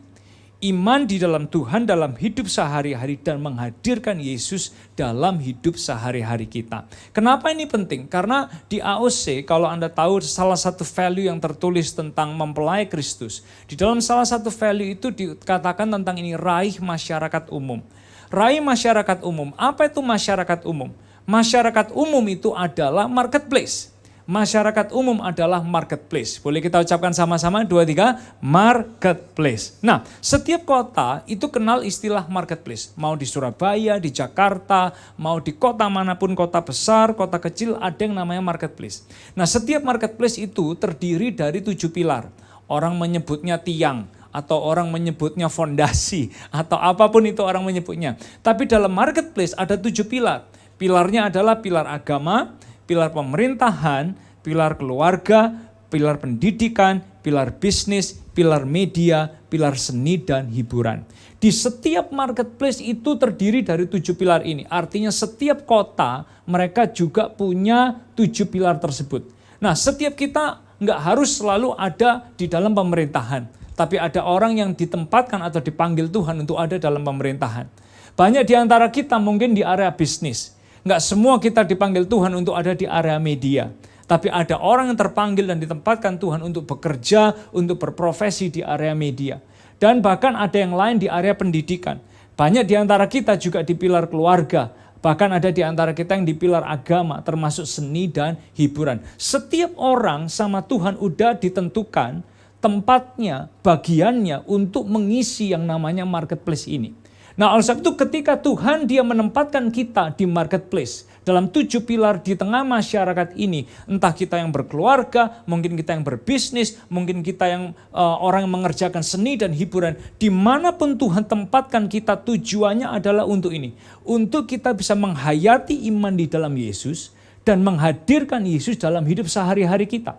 iman di dalam Tuhan dalam hidup sehari-hari dan menghadirkan Yesus dalam hidup sehari-hari kita. Kenapa ini penting? Karena di AOC, kalau Anda tahu salah satu value yang tertulis tentang mempelai Kristus, di dalam salah satu value itu dikatakan tentang ini, raih masyarakat umum. Raih masyarakat umum. Apa itu masyarakat umum? Masyarakat umum itu adalah marketplace. Masyarakat umum adalah marketplace. Boleh kita ucapkan sama-sama 2, 3, marketplace. Nah, setiap kota itu kenal istilah marketplace. Mau di Surabaya, di Jakarta, mau di kota manapun, kota besar, kota kecil, ada yang namanya marketplace. Nah, setiap marketplace itu terdiri dari 7 pilar. Orang menyebutnya tiang, atau orang menyebutnya fondasi, atau apapun itu orang menyebutnya. Tapi dalam marketplace ada 7 pilar. Pilarnya adalah pilar agama, pilar pemerintahan, pilar keluarga, pilar pendidikan, pilar bisnis, pilar media, pilar seni dan hiburan. Di setiap marketplace itu terdiri dari 7 pilar ini. Artinya setiap kota mereka juga punya 7 pilar tersebut. Nah, setiap kita nggak harus selalu ada di dalam pemerintahan. Tapi ada orang yang ditempatkan atau dipanggil Tuhan untuk ada dalam pemerintahan. Banyak di antara kita mungkin di area bisnis. Nggak semua kita dipanggil Tuhan untuk ada di area media. Tapi ada orang yang terpanggil dan ditempatkan Tuhan untuk bekerja, untuk berprofesi di area media. Dan bahkan ada yang lain di area pendidikan. Banyak di antara kita juga di pilar keluarga. Bahkan ada di antara kita yang di pilar agama, termasuk seni dan hiburan. Setiap orang sama Tuhan udah ditentukan tempatnya, bagiannya untuk mengisi yang namanya marketplace ini. Nah, oleh sebab itu ketika Tuhan dia menempatkan kita di marketplace, dalam 7 pilar di tengah masyarakat ini, entah kita yang berkeluarga, mungkin kita yang berbisnis, mungkin kita yang orang yang mengerjakan seni dan hiburan, dimanapun Tuhan tempatkan kita, tujuannya adalah untuk ini. Untuk kita bisa menghayati iman di dalam Yesus dan menghadirkan Yesus dalam hidup sehari-hari kita.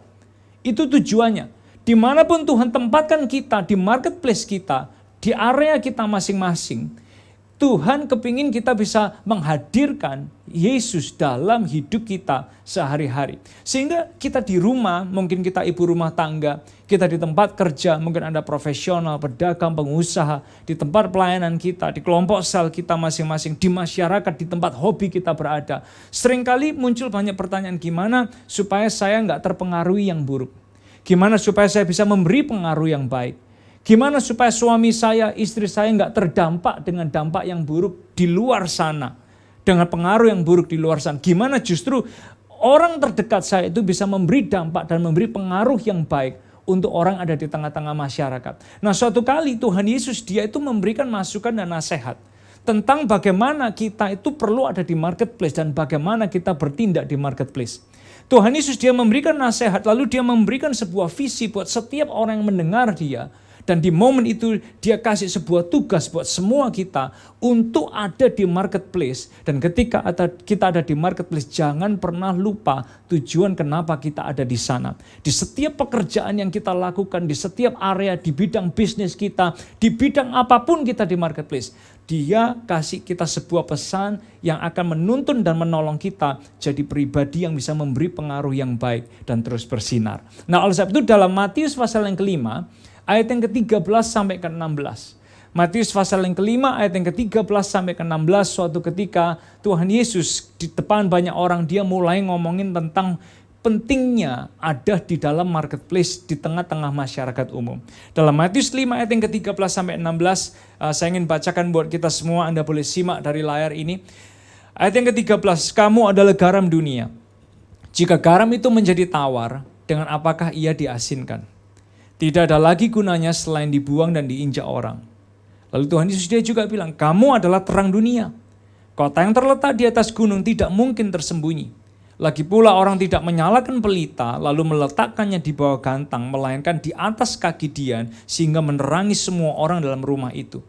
Itu tujuannya. Dimanapun Tuhan tempatkan kita, di marketplace kita, di area kita masing-masing, Tuhan kepingin kita bisa menghadirkan Yesus dalam hidup kita sehari-hari. Sehingga kita di rumah, mungkin kita ibu rumah tangga, Kita di tempat kerja, mungkin Anda profesional, pedagang, pengusaha, di tempat pelayanan kita, di kelompok sel kita masing-masing, di masyarakat, di tempat hobi kita berada. Seringkali muncul banyak pertanyaan, gimana supaya saya nggak terpengaruhi yang buruk? Gimana supaya saya bisa memberi pengaruh yang baik? Gimana supaya suami saya, istri saya nggak terdampak dengan dampak yang buruk di luar sana? Dengan pengaruh yang buruk di luar sana. Gimana justru orang terdekat saya itu bisa memberi dampak dan memberi pengaruh yang baik untuk orang ada di tengah-tengah masyarakat. Nah, suatu kali Tuhan Yesus dia itu memberikan masukan dan nasihat tentang bagaimana kita itu perlu ada di marketplace dan bagaimana kita bertindak di marketplace. Tuhan Yesus dia memberikan nasihat, lalu dia memberikan sebuah visi buat setiap orang yang mendengar dia. Dan di momen itu dia kasih sebuah tugas buat semua kita untuk ada di marketplace. Dan ketika kita ada di marketplace, jangan pernah lupa tujuan kenapa kita ada di sana. Di setiap pekerjaan yang kita lakukan, di setiap area, di bidang bisnis kita, di bidang apapun kita di marketplace. Dia kasih kita sebuah pesan yang akan menuntun dan menolong kita jadi pribadi yang bisa memberi pengaruh yang baik dan terus bersinar. Nah, oleh sebab itu dalam Matius pasal yang kelima, ayat yang ke-13 sampai ke-16. Matius pasal yang kelima, ayat yang ke-13 sampai ke-16, suatu ketika Tuhan Yesus di depan banyak orang, dia mulai ngomongin tentang pentingnya ada di dalam marketplace di tengah-tengah masyarakat umum. Dalam Matius 5 ayat yang ke-13 sampai 16, saya ingin bacakan buat kita semua, Anda boleh simak dari layar ini. Ayat yang ke-13, kamu adalah garam dunia. Jika garam itu menjadi tawar, dengan apakah ia diasinkan? Tidak ada lagi gunanya selain dibuang dan diinjak orang. Lalu Tuhan Yesus dia juga bilang, kamu adalah terang dunia. Kota yang terletak di atas gunung tidak mungkin tersembunyi. Lagi pula orang tidak menyalakan pelita lalu meletakkannya di bawah gantang, melainkan di atas kaki dian sehingga menerangi semua orang dalam rumah itu.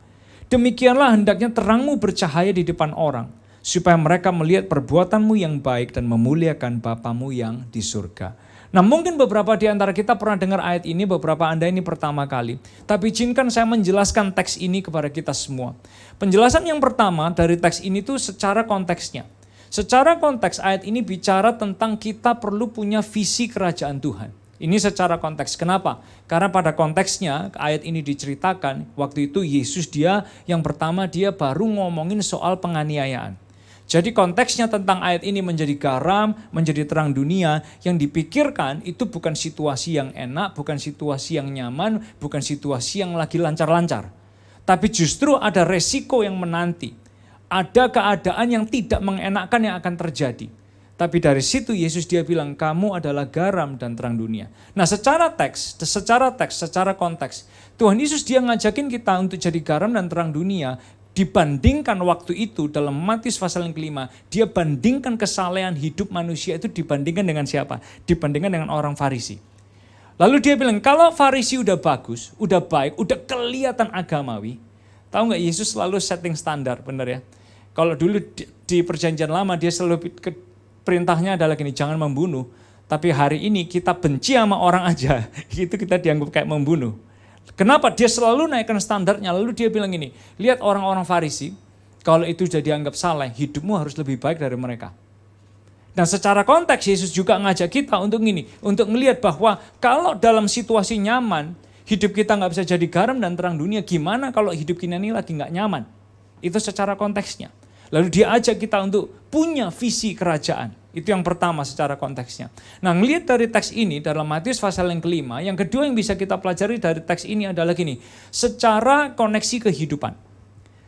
Demikianlah hendaknya terangmu bercahaya di depan orang, supaya mereka melihat perbuatanmu yang baik dan memuliakan Bapamu yang di surga. Nah, mungkin beberapa di antara kita pernah dengar ayat ini, beberapa Anda ini pertama kali. Tapi izinkan saya menjelaskan teks ini kepada kita semua. Penjelasan yang pertama dari teks ini tuh secara konteksnya. Secara konteks ayat ini bicara tentang kita perlu punya visi kerajaan Tuhan. Ini secara konteks. Kenapa? Karena pada konteksnya ayat ini diceritakan waktu itu Yesus dia yang pertama dia baru ngomongin soal penganiayaan. Jadi konteksnya tentang ayat ini menjadi garam, menjadi terang dunia, yang dipikirkan itu bukan situasi yang enak, bukan situasi yang nyaman, bukan situasi yang lagi lancar-lancar. Tapi justru ada resiko yang menanti. Ada keadaan yang tidak mengenakan yang akan terjadi. Tapi dari situ Yesus dia bilang, kamu adalah garam dan terang dunia. Nah secara konteks, Tuhan Yesus dia ngajakin kita untuk jadi garam dan terang dunia. Dibandingkan waktu itu dalam Matius pasal yang kelima, dia bandingkan kesalehan hidup manusia itu dibandingkan dengan siapa? Dibandingkan dengan orang Farisi. Lalu dia bilang, kalau Farisi udah bagus, udah baik, udah kelihatan agamawi, tahu nggak Yesus selalu setting standar, benar ya? Kalau dulu di perjanjian lama dia selalu perintahnya adalah gini, jangan membunuh. Tapi hari ini kita benci sama orang aja, itu kita dianggap kayak membunuh. Kenapa? Dia selalu naikkan standarnya, lalu dia bilang gini, lihat orang-orang Farisi, kalau itu sudah dianggap salah, hidupmu harus lebih baik dari mereka. Nah secara konteks Yesus juga ngajak kita untuk gini, untuk melihat bahwa kalau dalam situasi nyaman, hidup kita nggak bisa jadi garam dan terang dunia, gimana kalau hidup kita ini lagi nggak nyaman? Itu secara konteksnya. Lalu dia ajak kita untuk punya visi kerajaan. Itu yang pertama secara konteksnya. Nah, ngelihat dari teks ini dalam Matius pasal yang kelima, yang kedua yang bisa kita pelajari dari teks ini adalah gini, secara koneksi kehidupan.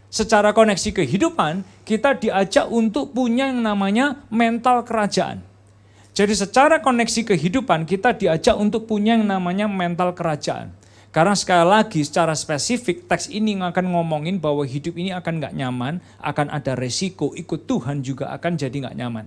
Secara koneksi kehidupan, kita diajak untuk punya yang namanya mental kerajaan. Jadi secara koneksi kehidupan, kita diajak untuk punya yang namanya mental kerajaan. Karena sekali lagi secara spesifik teks ini akan ngomongin bahwa hidup ini akan gak nyaman, akan ada resiko, ikut Tuhan juga akan jadi gak nyaman.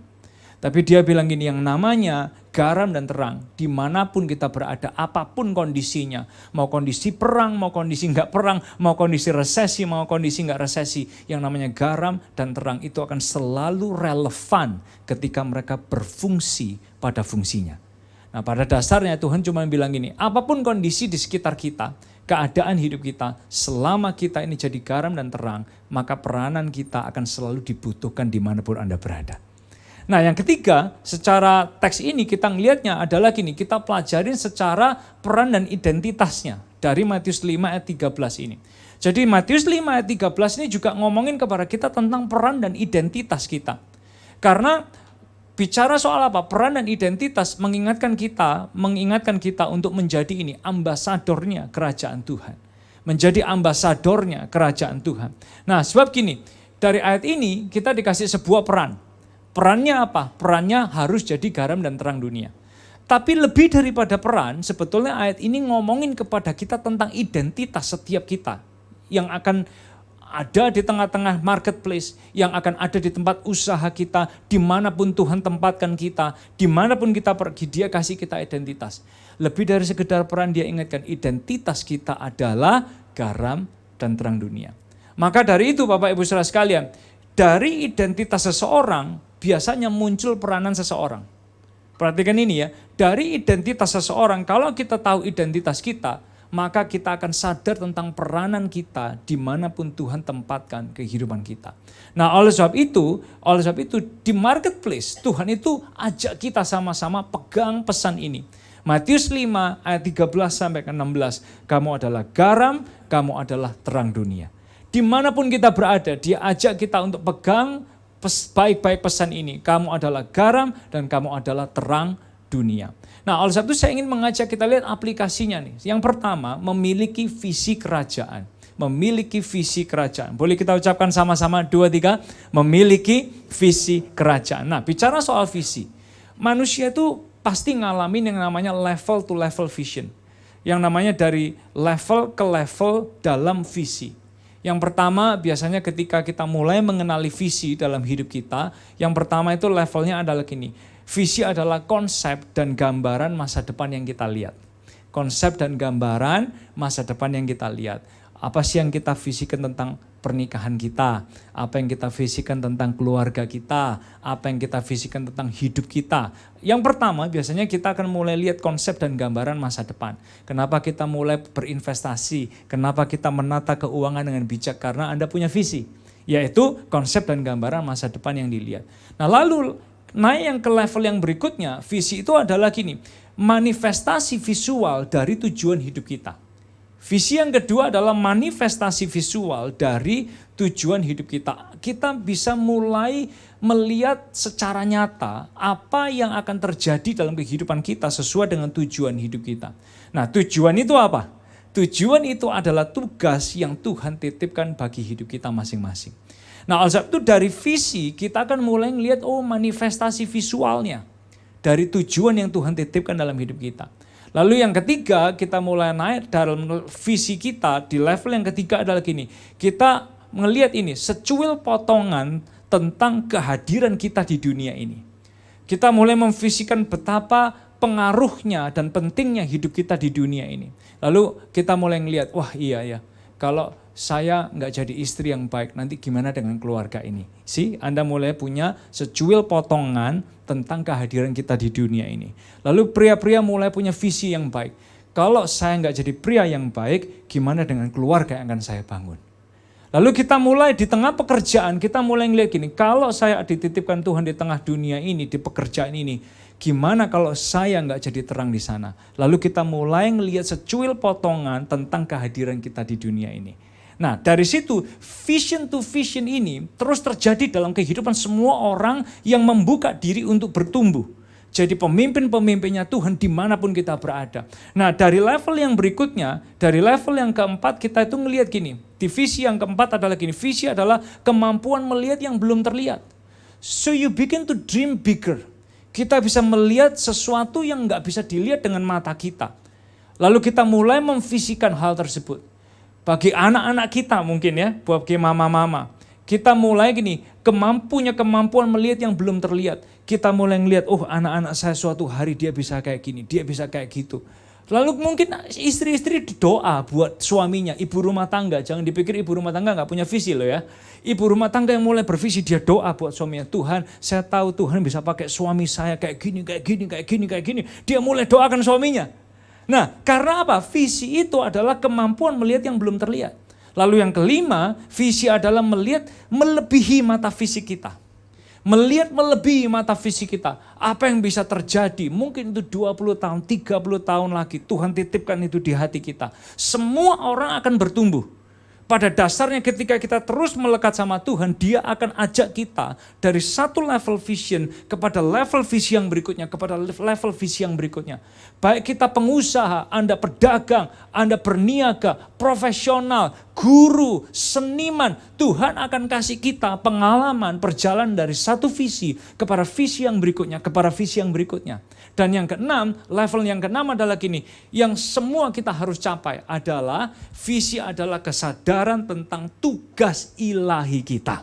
Tapi dia bilang gini, yang namanya garam dan terang, dimanapun kita berada, apapun kondisinya, mau kondisi perang, mau kondisi gak perang, mau kondisi resesi, mau kondisi gak resesi, yang namanya garam dan terang itu akan selalu relevan ketika mereka berfungsi pada fungsinya. Nah pada dasarnya Tuhan cuma bilang gini, apapun kondisi di sekitar kita, keadaan hidup kita, selama kita ini jadi garam dan terang, maka peranan kita akan selalu dibutuhkan dimanapun Anda berada. Nah yang ketiga, secara teks ini kita ngelihatnya adalah gini, kita pelajarin secara peran dan identitasnya dari Matius 5 ayat 13 ini. Jadi Matius 5 ayat 13 ini juga ngomongin kepada kita tentang peran dan identitas kita. Karena bicara soal apa? Peran dan identitas mengingatkan kita untuk menjadi ini ambasadornya kerajaan Tuhan. Menjadi ambasadornya kerajaan Tuhan. Nah sebab gini, dari ayat ini kita dikasih sebuah peran. Perannya apa? Perannya harus jadi garam dan terang dunia. Tapi lebih daripada peran, sebetulnya ayat ini ngomongin kepada kita tentang identitas setiap kita. Yang akan ada di tengah-tengah marketplace, yang akan ada di tempat usaha kita, dimanapun Tuhan tempatkan kita, dimanapun kita pergi, Dia kasih kita identitas. Lebih dari sekedar peran, Dia ingatkan identitas kita adalah garam dan terang dunia. Maka dari itu Bapak Ibu Saudara sekalian, dari identitas seseorang, biasanya muncul peranan seseorang. Perhatikan ini ya, dari identitas seseorang, kalau kita tahu identitas kita, maka kita akan sadar tentang peranan kita dimanapun Tuhan tempatkan kehidupan kita. Nah oleh sebab itu di marketplace, Tuhan itu ajak kita sama-sama pegang pesan ini. Matius 5 ayat 13 sampai ke 16, kamu adalah garam, kamu adalah terang dunia. Dimanapun kita berada, Dia ajak kita untuk pegang baik-baik pesan ini. Kamu adalah garam dan kamu adalah terang dunia. Nah oleh sebab itu saya ingin mengajak kita lihat aplikasinya nih. Yang pertama, memiliki visi kerajaan. Memiliki visi kerajaan. Boleh kita ucapkan sama-sama 2, 3. Memiliki visi kerajaan. Nah bicara soal visi. Manusia itu pasti ngalamin yang namanya level to level vision. Yang namanya dari level ke level dalam visi. Yang pertama biasanya ketika kita mulai mengenali visi dalam hidup kita, yang pertama itu levelnya adalah gini. Visi adalah konsep dan gambaran masa depan yang kita lihat. Konsep dan gambaran masa depan yang kita lihat. Apa sih yang kita visikan tentang pernikahan kita? Apa yang kita visikan tentang keluarga kita? Apa yang kita visikan tentang hidup kita? Yang pertama biasanya kita akan mulai lihat konsep dan gambaran masa depan. Kenapa kita mulai berinvestasi? Kenapa kita menata keuangan dengan bijak? Karena Anda punya visi. Yaitu konsep dan gambaran masa depan yang dilihat. Nah lalu naik yang ke level yang berikutnya, visi itu adalah gini. Manifestasi visual dari tujuan hidup kita. Visi yang kedua adalah manifestasi visual dari tujuan hidup kita. Kita bisa mulai melihat secara nyata apa yang akan terjadi dalam kehidupan kita sesuai dengan tujuan hidup kita. Nah tujuan itu apa? Tujuan itu adalah tugas yang Tuhan titipkan bagi hidup kita masing-masing. Nah oleh sebab itu dari visi kita akan mulai melihat manifestasi visualnya. Dari tujuan yang Tuhan titipkan dalam hidup kita. Lalu yang ketiga, kita mulai naik dalam visi kita di level yang ketiga adalah gini. Kita melihat ini, secuil potongan tentang kehadiran kita di dunia ini. Kita mulai memvisikan betapa pengaruhnya dan pentingnya hidup kita di dunia ini. Lalu kita mulai melihat, wah iya ya, kalau saya nggak jadi istri yang baik, nanti gimana dengan keluarga ini? Anda mulai punya secuil potongan tentang kehadiran kita di dunia ini. Lalu pria-pria mulai punya visi yang baik. Kalau saya nggak jadi pria yang baik, gimana dengan keluarga yang akan saya bangun? Lalu kita mulai di tengah pekerjaan, kita mulai ngeliat gini, kalau saya dititipkan Tuhan di tengah dunia ini, di pekerjaan ini, gimana kalau saya nggak jadi terang di sana? Lalu kita mulai ngeliat secuil potongan tentang kehadiran kita di dunia ini. Nah dari situ vision to vision ini terus terjadi dalam kehidupan semua orang yang membuka diri untuk bertumbuh. Jadi pemimpin-pemimpinnya Tuhan dimanapun kita berada. Nah dari level yang berikutnya, dari level yang keempat kita itu ngelihat gini. Di visi yang keempat adalah gini, visi adalah kemampuan melihat yang belum terlihat. So you begin to dream bigger. Kita bisa melihat sesuatu yang nggak bisa dilihat dengan mata kita. Lalu kita mulai memvisikan hal tersebut. Bagi anak-anak kita mungkin ya, bagi mama-mama. Kita mulai gini, kemampuan melihat yang belum terlihat. Kita mulai ngelihat, oh anak-anak saya suatu hari dia bisa kayak gini, dia bisa kayak gitu. Lalu mungkin istri-istri doa buat suaminya, ibu rumah tangga. Jangan dipikir ibu rumah tangga gak punya visi loh ya. Ibu rumah tangga yang mulai bervisi, dia doa buat suaminya. Tuhan, saya tahu Tuhan bisa pakai suami saya kayak gini, kayak gini, kayak gini, kayak gini. Dia mulai doakan suaminya. Nah, karena apa? Visi itu adalah kemampuan melihat yang belum terlihat. Lalu yang kelima, visi adalah melihat melebihi mata fisik kita. Melihat melebihi mata fisik kita. Apa yang bisa terjadi? Mungkin itu 20 tahun, 30 tahun lagi. Tuhan titipkan itu di hati kita. Semua orang akan bertumbuh. Pada dasarnya ketika kita terus melekat sama Tuhan, Dia akan ajak kita dari satu level vision kepada level visi yang berikutnya, kepada level visi yang berikutnya. Baik kita pengusaha, Anda pedagang, Anda berniaga, profesional, guru, seniman, Tuhan akan kasih kita pengalaman perjalanan dari satu visi kepada visi yang berikutnya, kepada visi yang berikutnya. Dan yang keenam, level yang keenam adalah gini, yang semua kita harus capai adalah visi adalah kesadaran tentang tugas ilahi kita.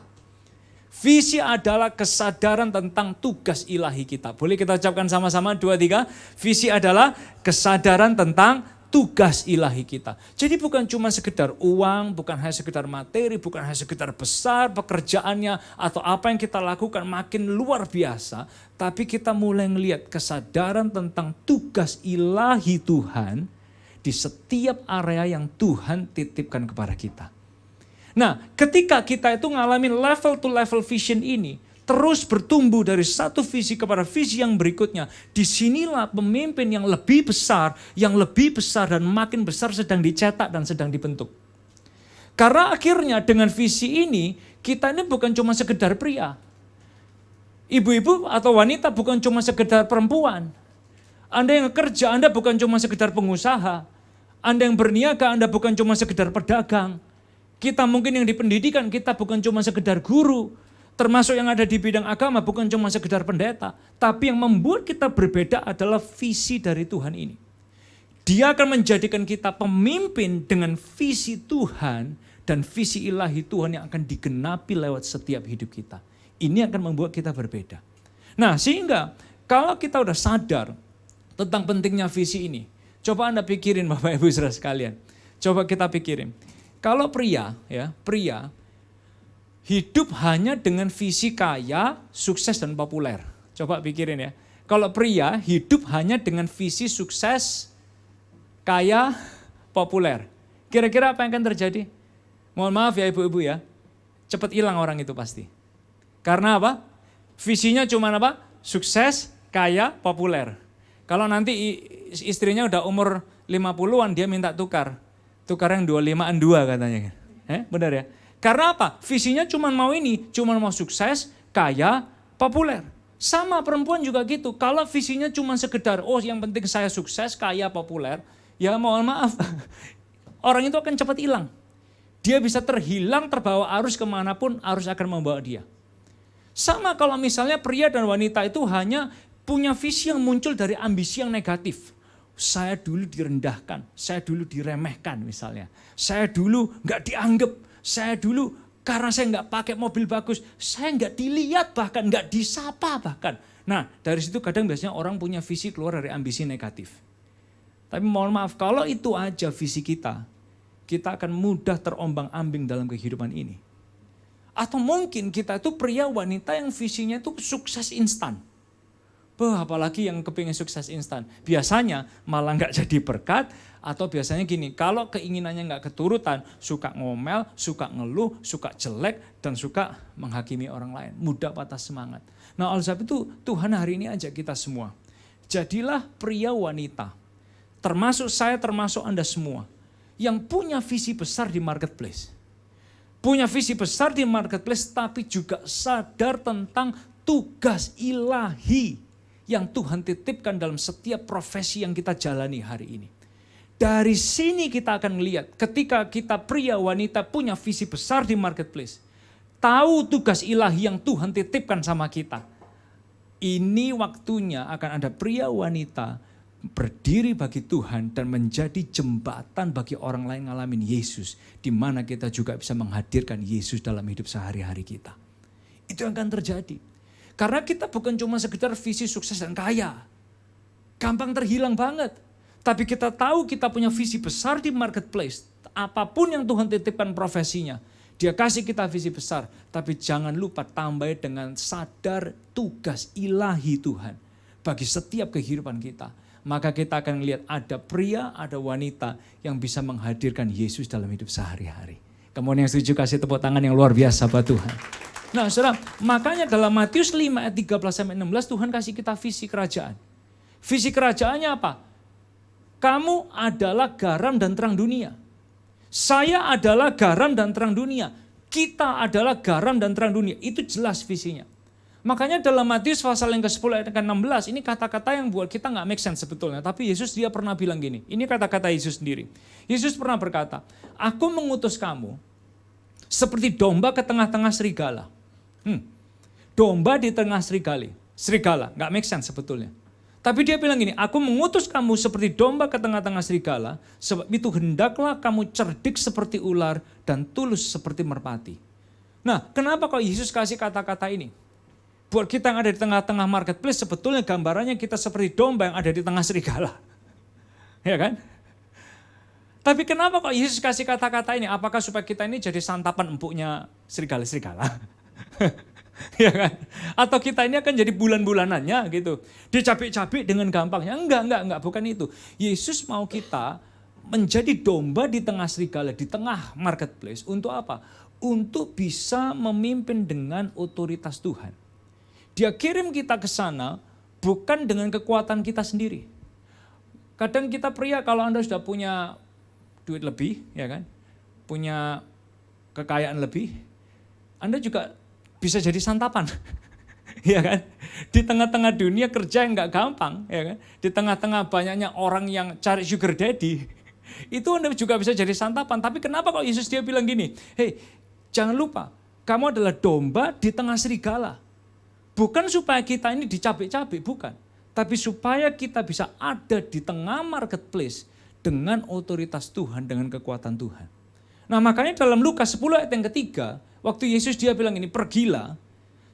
Visi adalah kesadaran tentang tugas ilahi kita. Boleh kita ucapkan sama-sama 2, 3. Visi adalah kesadaran tentang tugas ilahi kita. Jadi bukan cuma sekedar uang, bukan hanya sekedar materi, bukan hanya sekedar besar pekerjaannya atau apa yang kita lakukan makin luar biasa. Tapi kita mulai melihat kesadaran tentang tugas ilahi Tuhan di setiap area yang Tuhan titipkan kepada kita. Nah, ketika kita itu ngalamin level to level vision ini, terus bertumbuh dari satu visi kepada visi yang berikutnya, disinilah pemimpin yang lebih besar dan makin besar sedang dicetak dan sedang dibentuk. Karena akhirnya dengan visi ini, kita ini bukan cuma sekedar pria. Ibu-ibu atau wanita bukan cuma sekedar perempuan. Anda yang kerja, Anda bukan cuma sekedar pengusaha. Anda yang berniaga, Anda bukan cuma sekedar pedagang. Kita mungkin yang di pendidikan, kita bukan cuma sekedar guru. Termasuk yang ada di bidang agama, bukan cuma sekedar pendeta. Tapi yang membuat kita berbeda adalah visi dari Tuhan ini. Dia akan menjadikan kita pemimpin dengan visi Tuhan dan visi ilahi Tuhan yang akan digenapi lewat setiap hidup kita. Ini akan membuat kita berbeda. Nah, sehingga kalau kita udah sadar tentang pentingnya visi ini, coba Anda pikirin Bapak Ibu Saudara sekalian. Coba kita pikirin. Kalau pria hidup hanya dengan visi kaya, sukses dan populer. Coba pikirin ya. Kalau pria hidup hanya dengan visi sukses, kaya, populer. Kira-kira apa yang akan terjadi? Mohon maaf ya ibu-ibu ya. Cepat hilang orang itu pasti. Karena apa? Visinya cuma apa? Sukses, kaya, populer. Kalau nanti istrinya udah umur 50-an dia minta tukar. Tukar yang 25-an 2 katanya. Benar ya? Karena apa? Visinya cuma mau ini, cuma mau sukses, kaya, populer. Sama perempuan juga gitu. Kalau visinya cuma sekedar, yang penting saya sukses, kaya, populer, ya mohon maaf, orang itu akan cepat hilang. Dia bisa terhilang, terbawa arus kemanapun, arus akan membawa dia. Sama kalau misalnya pria dan wanita itu hanya punya visi yang muncul dari ambisi yang negatif. Saya dulu direndahkan, saya dulu diremehkan misalnya. Saya dulu nggak dianggap, saya dulu karena saya nggak pakai mobil bagus, saya nggak dilihat bahkan, nggak disapa bahkan. Nah dari situ kadang biasanya orang punya visi keluar dari ambisi negatif. Tapi mohon maaf, kalau itu aja visi kita akan mudah terombang-ambing dalam kehidupan ini. Atau mungkin kita itu pria wanita yang visinya itu sukses instan. Apalagi yang kepingin sukses instan. Biasanya malah nggak jadi berkat, atau biasanya gini, kalau keinginannya nggak keturutan, suka ngomel, suka ngeluh, suka jelek, dan suka menghakimi orang lain. Mudah patah semangat. Nah oleh sebab itu Tuhan hari ini ajak kita semua. Jadilah pria wanita, termasuk saya, termasuk Anda semua, yang punya visi besar di marketplace. Punya visi besar di marketplace, tapi juga sadar tentang tugas ilahi yang Tuhan titipkan dalam setiap profesi yang kita jalani hari ini. Dari sini kita akan melihat ketika kita pria wanita punya visi besar di marketplace, tahu tugas ilahi yang Tuhan titipkan sama kita. Ini waktunya akan ada pria wanita berdiri bagi Tuhan dan menjadi jembatan bagi orang lain ngalamin Yesus, di mana kita juga bisa menghadirkan Yesus dalam hidup sehari-hari kita. Itu yang akan terjadi. Karena kita bukan cuma sekedar visi sukses dan kaya. Gampang terhilang banget. Tapi kita tahu kita punya visi besar di marketplace. Apapun yang Tuhan titipkan profesinya, Dia kasih kita visi besar. Tapi jangan lupa tambah dengan sadar tugas ilahi Tuhan bagi setiap kehidupan kita. Maka kita akan lihat ada pria, ada wanita yang bisa menghadirkan Yesus dalam hidup sehari-hari. Kemudian yang setuju kasih tepuk tangan yang luar biasa buat Tuhan. Nah saudara, makanya dalam Matius 5 ayat 13-16 Tuhan kasih kita visi kerajaan. Visi kerajaannya apa? Kamu adalah garam dan terang dunia. Saya adalah garam dan terang dunia. Kita adalah garam dan terang dunia. Itu jelas visinya. Makanya dalam Matius pasal yang ke-10 ayat ke-16, ini kata-kata yang buat kita gak make sense sebetulnya. Tapi Yesus dia pernah bilang gini, ini kata-kata Yesus sendiri. Yesus pernah berkata, aku mengutus kamu seperti domba ke tengah-tengah serigala. Domba di tengah serigala, gak make sense sebetulnya. Tapi dia bilang gini, aku mengutus kamu seperti domba ke tengah-tengah serigala, sebab itu hendaklah kamu cerdik seperti ular dan tulus seperti merpati. Nah, kenapa kok Yesus kasih kata-kata ini? Buat kita yang ada di tengah-tengah marketplace, sebetulnya gambarannya kita seperti domba yang ada di tengah serigala. Ya kan? Tapi kenapa kok Yesus kasih kata-kata ini? Apakah supaya kita ini jadi santapan empuknya serigala-serigala? Ya kan? Atau kita ini akan jadi bulan-bulanannya gitu. Dicabik-cabik dengan gampangnya. Enggak, bukan itu. Yesus mau kita menjadi domba di tengah serigala, di tengah marketplace. Untuk apa? Untuk bisa memimpin dengan otoritas Tuhan. Dia kirim kita ke sana bukan dengan kekuatan kita sendiri. Kadang kita pria, kalau Anda sudah punya duit lebih, ya kan, punya kekayaan lebih, Anda juga bisa jadi santapan, ya kan. Di tengah-tengah dunia kerja yang nggak gampang, ya kan. Di tengah-tengah banyaknya orang yang cari sugar daddy, itu Anda juga bisa jadi santapan. Tapi kenapa kok Yesus dia bilang gini, hei, jangan lupa, kamu adalah domba di tengah serigala. Bukan supaya kita ini dicabik-cabik, bukan. Tapi supaya kita bisa ada di tengah marketplace dengan otoritas Tuhan, dengan kekuatan Tuhan. Nah makanya dalam Lukas 10 ayat yang ketiga, waktu Yesus dia bilang ini, pergilah,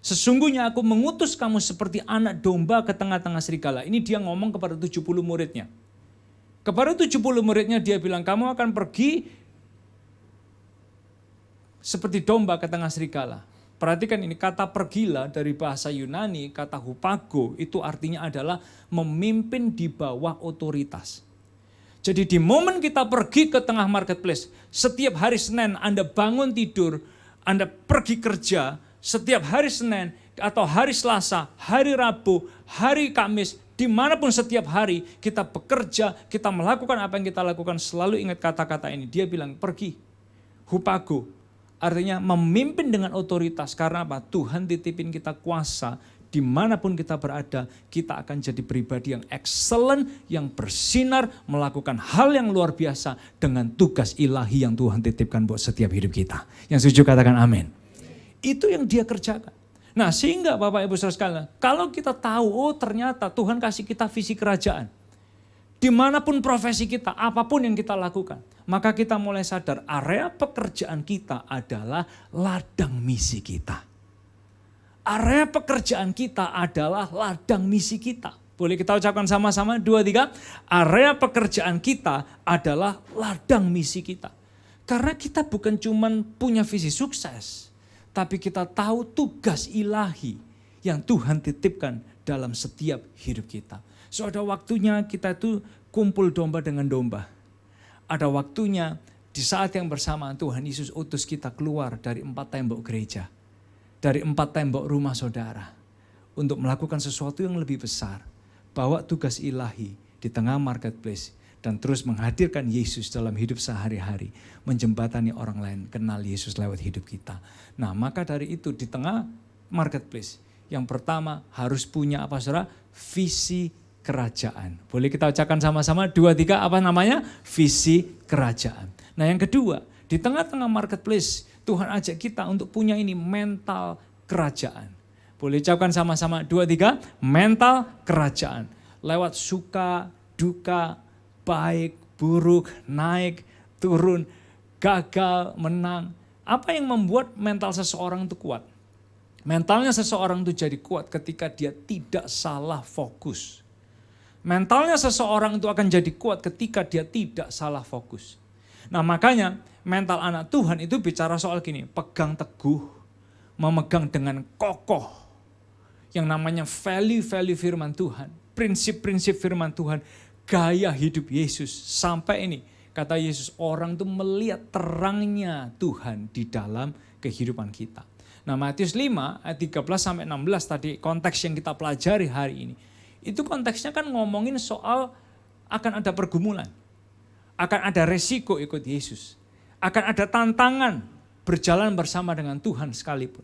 sesungguhnya aku mengutus kamu seperti anak domba ke tengah-tengah serigala. Ini dia ngomong kepada 70 muridnya. Kepada 70 muridnya dia bilang, kamu akan pergi seperti domba ke tengah serigala. Perhatikan ini, kata pergilah dari bahasa Yunani, kata hupago, itu artinya adalah memimpin di bawah otoritas. Jadi di momen kita pergi ke tengah marketplace, setiap hari Senin Anda bangun tidur, Anda pergi kerja, setiap hari Senin atau hari Selasa, hari Rabu, hari Kamis, dimanapun setiap hari kita bekerja, kita melakukan apa yang kita lakukan, selalu ingat kata-kata ini. Dia bilang pergi, hupago. Artinya memimpin dengan otoritas, karena apa? Tuhan titipin kita kuasa, dimanapun kita berada, kita akan jadi pribadi yang excellent, yang bersinar, melakukan hal yang luar biasa dengan tugas ilahi yang Tuhan titipkan buat setiap hidup kita. Yang setuju katakan amin. Itu yang dia kerjakan. Nah sehingga Bapak Ibu Saudara sekalian, kalau kita tahu, oh ternyata Tuhan kasih kita visi kerajaan. Dimanapun profesi kita, apapun yang kita lakukan, maka kita mulai sadar area pekerjaan kita adalah ladang misi kita. Area pekerjaan kita adalah ladang misi kita. Boleh kita ucapkan sama-sama 2, 3. Area pekerjaan kita adalah ladang misi kita. Karena kita bukan cuma punya visi sukses, tapi kita tahu tugas ilahi yang Tuhan titipkan dalam setiap hidup kita. So ada waktunya kita itu kumpul domba dengan domba. Ada waktunya di saat yang bersamaan Tuhan Yesus utus kita keluar dari 4 tembok gereja. Dari 4 tembok rumah saudara. Untuk melakukan sesuatu yang lebih besar. Bawa tugas ilahi di tengah marketplace. Dan terus menghadirkan Yesus dalam hidup sehari-hari. Menjembatani orang lain kenal Yesus lewat hidup kita. Nah maka dari itu di tengah marketplace. Yang pertama harus punya apa saudara? Visi kerajaan. Boleh kita ucapkan sama-sama 2, 3 apa namanya? Visi kerajaan. Nah yang kedua, di tengah-tengah marketplace Tuhan ajak kita untuk punya ini mental kerajaan. Boleh ucapkan sama-sama 2, 3 mental kerajaan. Lewat suka, duka, baik, buruk, naik, turun, gagal, menang. Apa yang membuat mental seseorang itu kuat? Mentalnya seseorang itu jadi kuat ketika dia tidak salah fokus. Mentalnya seseorang itu akan jadi kuat ketika dia tidak salah fokus. Nah makanya mental anak Tuhan itu bicara soal gini, pegang teguh, memegang dengan kokoh. Yang namanya value-value firman Tuhan, prinsip-prinsip firman Tuhan, gaya hidup Yesus. Sampai ini, kata Yesus, orang itu melihat terangnya Tuhan di dalam kehidupan kita. Nah Matius 5 ayat 13 sampai 16 tadi konteks yang kita pelajari hari ini. Itu konteksnya kan ngomongin soal akan ada pergumulan. Akan ada resiko ikut Yesus. Akan ada tantangan berjalan bersama dengan Tuhan sekalipun.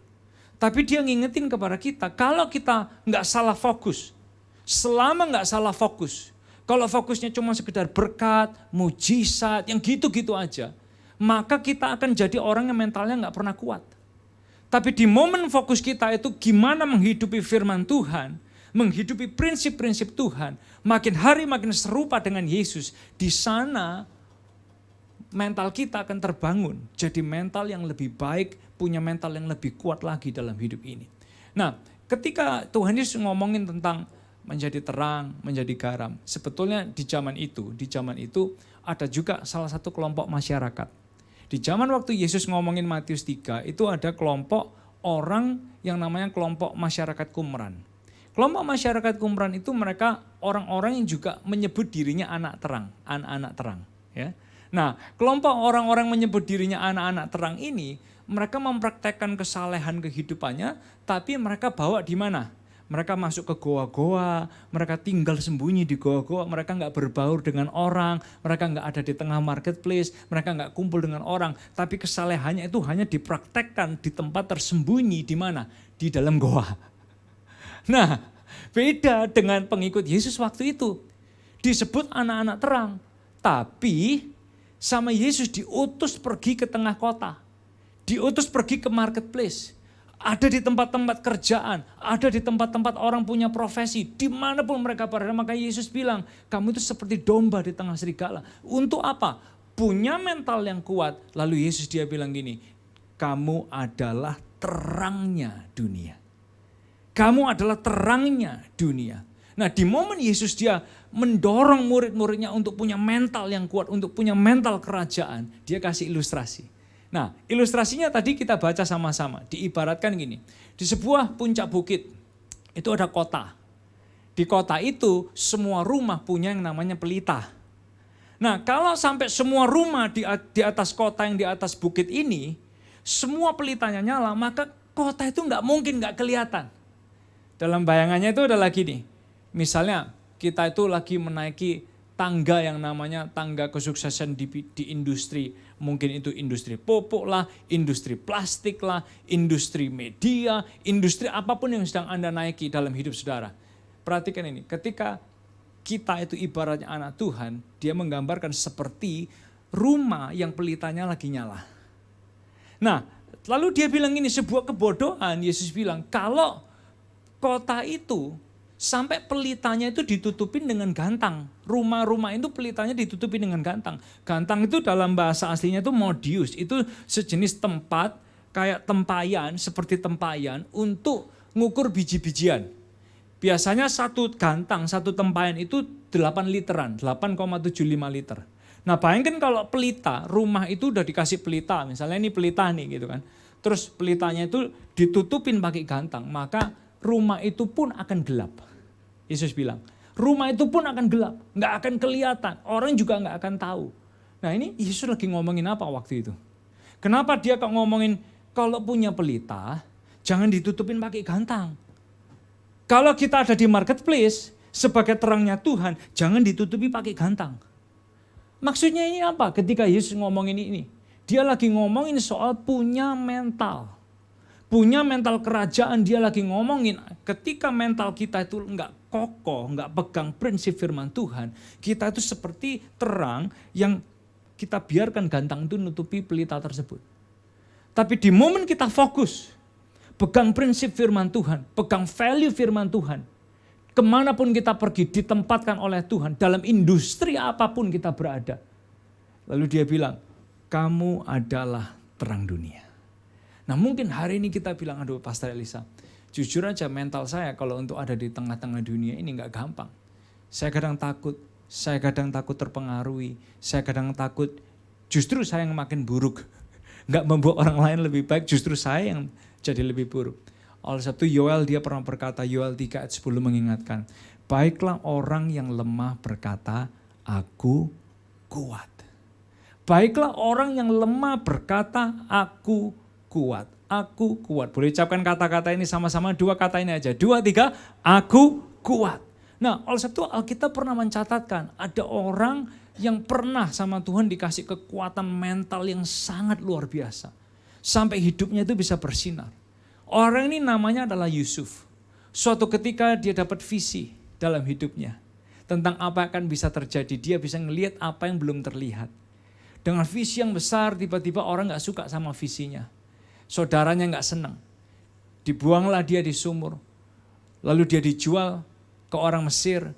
Tapi dia ngingetin kepada kita, kalau kita nggak salah fokus, selama nggak salah fokus, kalau fokusnya cuma sekedar berkat, mujizat, yang gitu-gitu aja, maka kita akan jadi orang yang mentalnya nggak pernah kuat. Tapi di momen fokus kita itu gimana menghidupi firman Tuhan, menghidupi prinsip-prinsip Tuhan, makin hari makin serupa dengan Yesus, di sana mental kita akan terbangun, jadi mental yang lebih baik, punya mental yang lebih kuat lagi dalam hidup ini. Nah, ketika Tuhan Yesus ngomongin tentang menjadi terang, menjadi garam, sebetulnya di zaman itu ada juga salah satu kelompok masyarakat. Di zaman waktu Yesus ngomongin Matius 3, itu ada kelompok orang yang namanya kelompok masyarakat Qumran. Kelompok masyarakat Qumran itu mereka orang-orang yang juga menyebut dirinya anak terang, anak-anak terang. Ya. Nah, kelompok orang-orang menyebut dirinya anak-anak terang ini, mereka mempraktekkan kesalehan kehidupannya, tapi mereka bawa di mana? Mereka masuk ke goa-goa, mereka tinggal sembunyi di goa-goa, mereka nggak berbaur dengan orang, mereka nggak ada di tengah marketplace, mereka nggak kumpul dengan orang. Tapi kesalehannya itu hanya dipraktekkan di tempat tersembunyi di mana? Di dalam goa. Nah, beda dengan pengikut Yesus waktu itu. Disebut anak-anak terang, tapi sama Yesus diutus pergi ke tengah kota, diutus pergi ke marketplace. Ada di tempat-tempat kerjaan, ada di tempat-tempat orang punya profesi, dimanapun mereka berada. Maka Yesus bilang, kamu itu seperti domba di tengah serigala. Untuk apa? Punya mental yang kuat. Lalu Yesus dia bilang gini, kamu adalah terangnya dunia. Kamu adalah terangnya dunia. Nah di momen Yesus dia mendorong murid-muridnya untuk punya mental yang kuat, untuk punya mental kerajaan, dia kasih ilustrasi. Nah, ilustrasinya tadi kita baca sama-sama. Diibaratkan gini, di sebuah puncak bukit itu ada kota. Di kota itu semua rumah punya yang namanya pelita. Nah, kalau sampai semua rumah di atas kota yang di atas bukit ini, semua pelitanya nyala, maka kota itu nggak mungkin nggak kelihatan. Dalam bayangannya itu ada lagi nih, misalnya kita itu lagi menaiki tangga yang namanya tangga kesuksesan di industri. Mungkin itu industri pupuk lah, industri plastik lah, industri media, industri apapun yang sedang Anda naiki dalam hidup saudara. Perhatikan ini, ketika kita itu ibaratnya anak Tuhan, dia menggambarkan seperti rumah yang pelitanya lagi nyala. Nah, lalu dia bilang ini, sebuah kebodohan. Yesus bilang, kalau kota itu sampai pelitanya itu ditutupin dengan gantang. Rumah-rumah itu pelitanya ditutupin dengan gantang. Gantang itu dalam bahasa aslinya itu modius. Itu sejenis tempat kayak tempayan, seperti tempayan untuk ngukur biji-bijian. Biasanya satu gantang, satu tempayan itu 8 literan, 8,75 liter. Nah bayangkan kalau pelita, rumah itu udah dikasih pelita, misalnya ini pelita nih gitu kan. Terus pelitanya itu ditutupin pakai gantang, maka rumah itu pun akan gelap. Yesus bilang, rumah itu pun akan gelap, nggak akan kelihatan, orang juga nggak akan tahu. Nah ini Yesus lagi ngomongin apa waktu itu? Kenapa dia kok ngomongin kalau punya pelita, jangan ditutupin pakai gantang. Kalau kita ada di marketplace, sebagai terangnya Tuhan, jangan ditutupi pakai gantang. Maksudnya ini apa ketika Yesus ngomongin ini? Dia lagi ngomongin soal punya mental. Punya mental kerajaan, dia lagi ngomongin ketika mental kita itu enggak kokoh, enggak pegang prinsip firman Tuhan, kita itu seperti terang yang kita biarkan gantang itu nutupi pelita tersebut. Tapi di momen kita fokus, pegang prinsip firman Tuhan, pegang value firman Tuhan, kemanapun kita pergi ditempatkan oleh Tuhan, dalam industri apapun kita berada. Lalu dia bilang, kamu adalah terang dunia. Nah mungkin hari ini kita bilang, aduh Pastor Elisa, jujur aja mental saya kalau untuk ada di tengah-tengah dunia ini gak gampang. Saya kadang takut terpengaruhi, saya kadang takut justru saya yang makin buruk. Gak membuat orang lain lebih baik, justru saya yang jadi lebih buruk. Oleh sebab itu Yoel dia pernah berkata, Yoel 3 ayat 10 mengingatkan, baiklah orang yang lemah berkata, aku kuat. Baiklah orang yang lemah berkata, aku kuat. aku kuat. Boleh ucapkan kata-kata ini sama-sama, 2 kata ini aja. 2, 3, aku kuat. Nah, oleh sebab itu Alkitab pernah mencatatkan ada orang yang pernah sama Tuhan dikasih kekuatan mental yang sangat luar biasa. Sampai hidupnya itu bisa bersinar. Orang ini namanya adalah Yusuf. Suatu ketika dia dapat visi dalam hidupnya. Tentang apa yang akan bisa terjadi. Dia bisa ngelihat apa yang belum terlihat. Dengan visi yang besar, tiba-tiba orang gak suka sama visinya. Saudaranya gak senang. Dibuanglah dia di sumur. Lalu dia dijual ke orang Mesir.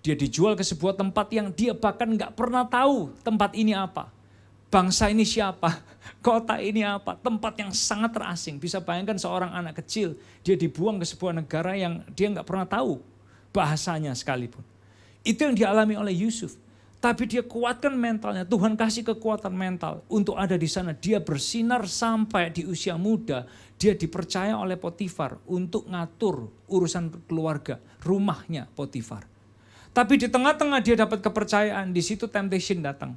Dia dijual ke sebuah tempat yang dia bahkan gak pernah tahu tempat ini apa. Bangsa ini siapa, kota ini apa, tempat yang sangat terasing. Bisa bayangkan seorang anak kecil, dia dibuang ke sebuah negara yang dia gak pernah tahu bahasanya sekalipun. Itu yang dialami oleh Yusuf. Tapi dia kuatkan mentalnya, Tuhan kasih kekuatan mental untuk ada di sana. Dia bersinar sampai di usia muda, dia dipercaya oleh Potifar untuk ngatur urusan keluarga, rumahnya Potifar. Tapi di tengah-tengah dia dapat kepercayaan, di situ temptation datang,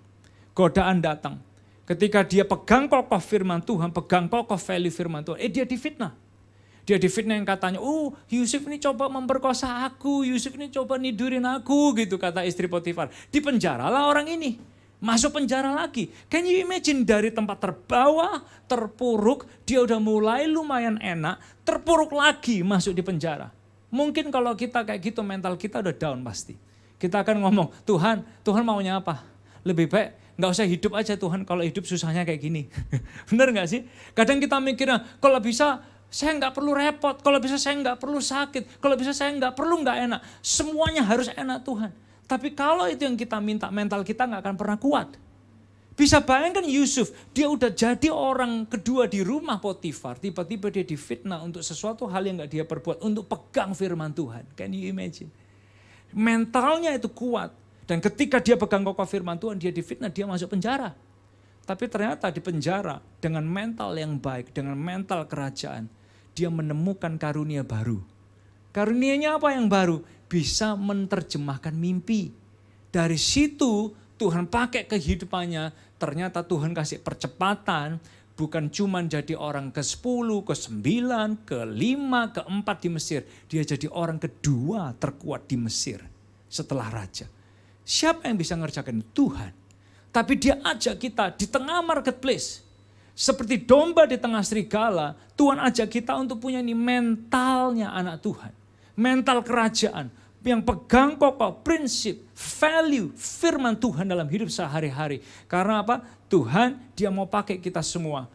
godaan datang. Ketika dia pegang kokoh firman Tuhan, pegang kokoh value firman Tuhan, dia difitnah. Dia difitnah yang katanya, Yusuf ini coba memperkosa aku, Yusuf ini coba nidurin aku, gitu kata istri Potifar. Dipenjaralah orang ini, masuk penjara lagi. Can you imagine dari tempat terbawah, terpuruk, dia udah mulai lumayan enak, terpuruk lagi masuk di penjara. Mungkin kalau kita kayak gitu mental kita udah down pasti. Kita akan ngomong, Tuhan maunya apa? Lebih baik nggak usah hidup aja Tuhan kalau hidup susahnya kayak gini. Bener nggak sih? Kadang kita mikirnya kalau bisa saya nggak perlu repot, kalau bisa saya nggak perlu sakit, kalau bisa saya nggak perlu nggak enak. Semuanya harus enak Tuhan. Tapi kalau itu yang kita minta, mental kita nggak akan pernah kuat. Bisa bayangkan Yusuf, dia udah jadi orang kedua di rumah Potifar. Tiba-tiba dia difitnah untuk sesuatu hal yang nggak dia perbuat, untuk pegang firman Tuhan. Can you imagine? Mentalnya itu kuat. Dan ketika dia pegang kokoh firman Tuhan, dia difitnah, dia masuk penjara. Tapi ternyata di penjara dengan mental yang baik, dengan mental kerajaan, dia menemukan karunia baru. Karunianya apa yang baru? Bisa menerjemahkan mimpi. Dari situ Tuhan pakai kehidupannya, ternyata Tuhan kasih percepatan, bukan cuma jadi orang ke-10, ke-9, ke-5, ke-4 di Mesir. Dia jadi orang kedua terkuat di Mesir setelah raja. Siapa yang bisa ngerjakan? Tuhan. Tapi dia ajak kita di tengah marketplace. Seperti domba di tengah serigala, Tuhan ajak kita untuk punya ini mentalnya anak Tuhan. Mental kerajaan. Yang pegang kokoh, prinsip, value, firman Tuhan dalam hidup sehari-hari. Karena apa? Tuhan dia mau pakai kita semua.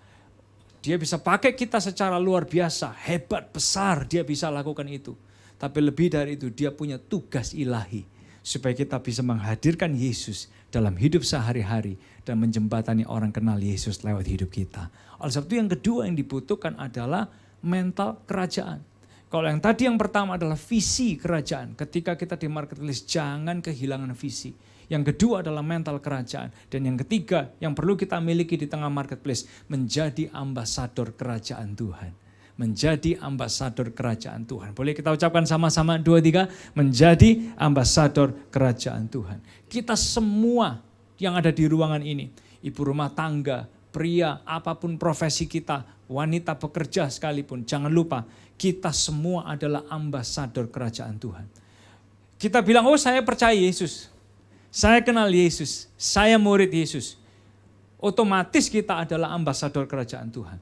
Dia bisa pakai kita secara luar biasa, hebat, besar dia bisa lakukan itu. Tapi lebih dari itu dia punya tugas ilahi. Supaya kita bisa menghadirkan Yesus dalam hidup sehari-hari dan menjembatani orang kenal Yesus lewat hidup kita. Oleh sebab itu yang kedua yang dibutuhkan adalah mental kerajaan. Kalau yang tadi yang pertama adalah visi kerajaan. Ketika kita di marketplace jangan kehilangan visi. Yang kedua adalah mental kerajaan. Dan yang ketiga yang perlu kita miliki di tengah marketplace, menjadi ambasador kerajaan Tuhan. Menjadi ambasador kerajaan Tuhan. Boleh kita ucapkan sama-sama 2, 3. Menjadi ambasador kerajaan Tuhan. Kita semua yang ada di ruangan ini, ibu rumah tangga, pria, apapun profesi kita, wanita pekerja sekalipun, jangan lupa kita semua adalah ambasador kerajaan Tuhan. Kita bilang, saya percaya Yesus, saya kenal Yesus, saya murid Yesus. Otomatis kita adalah ambasador kerajaan Tuhan.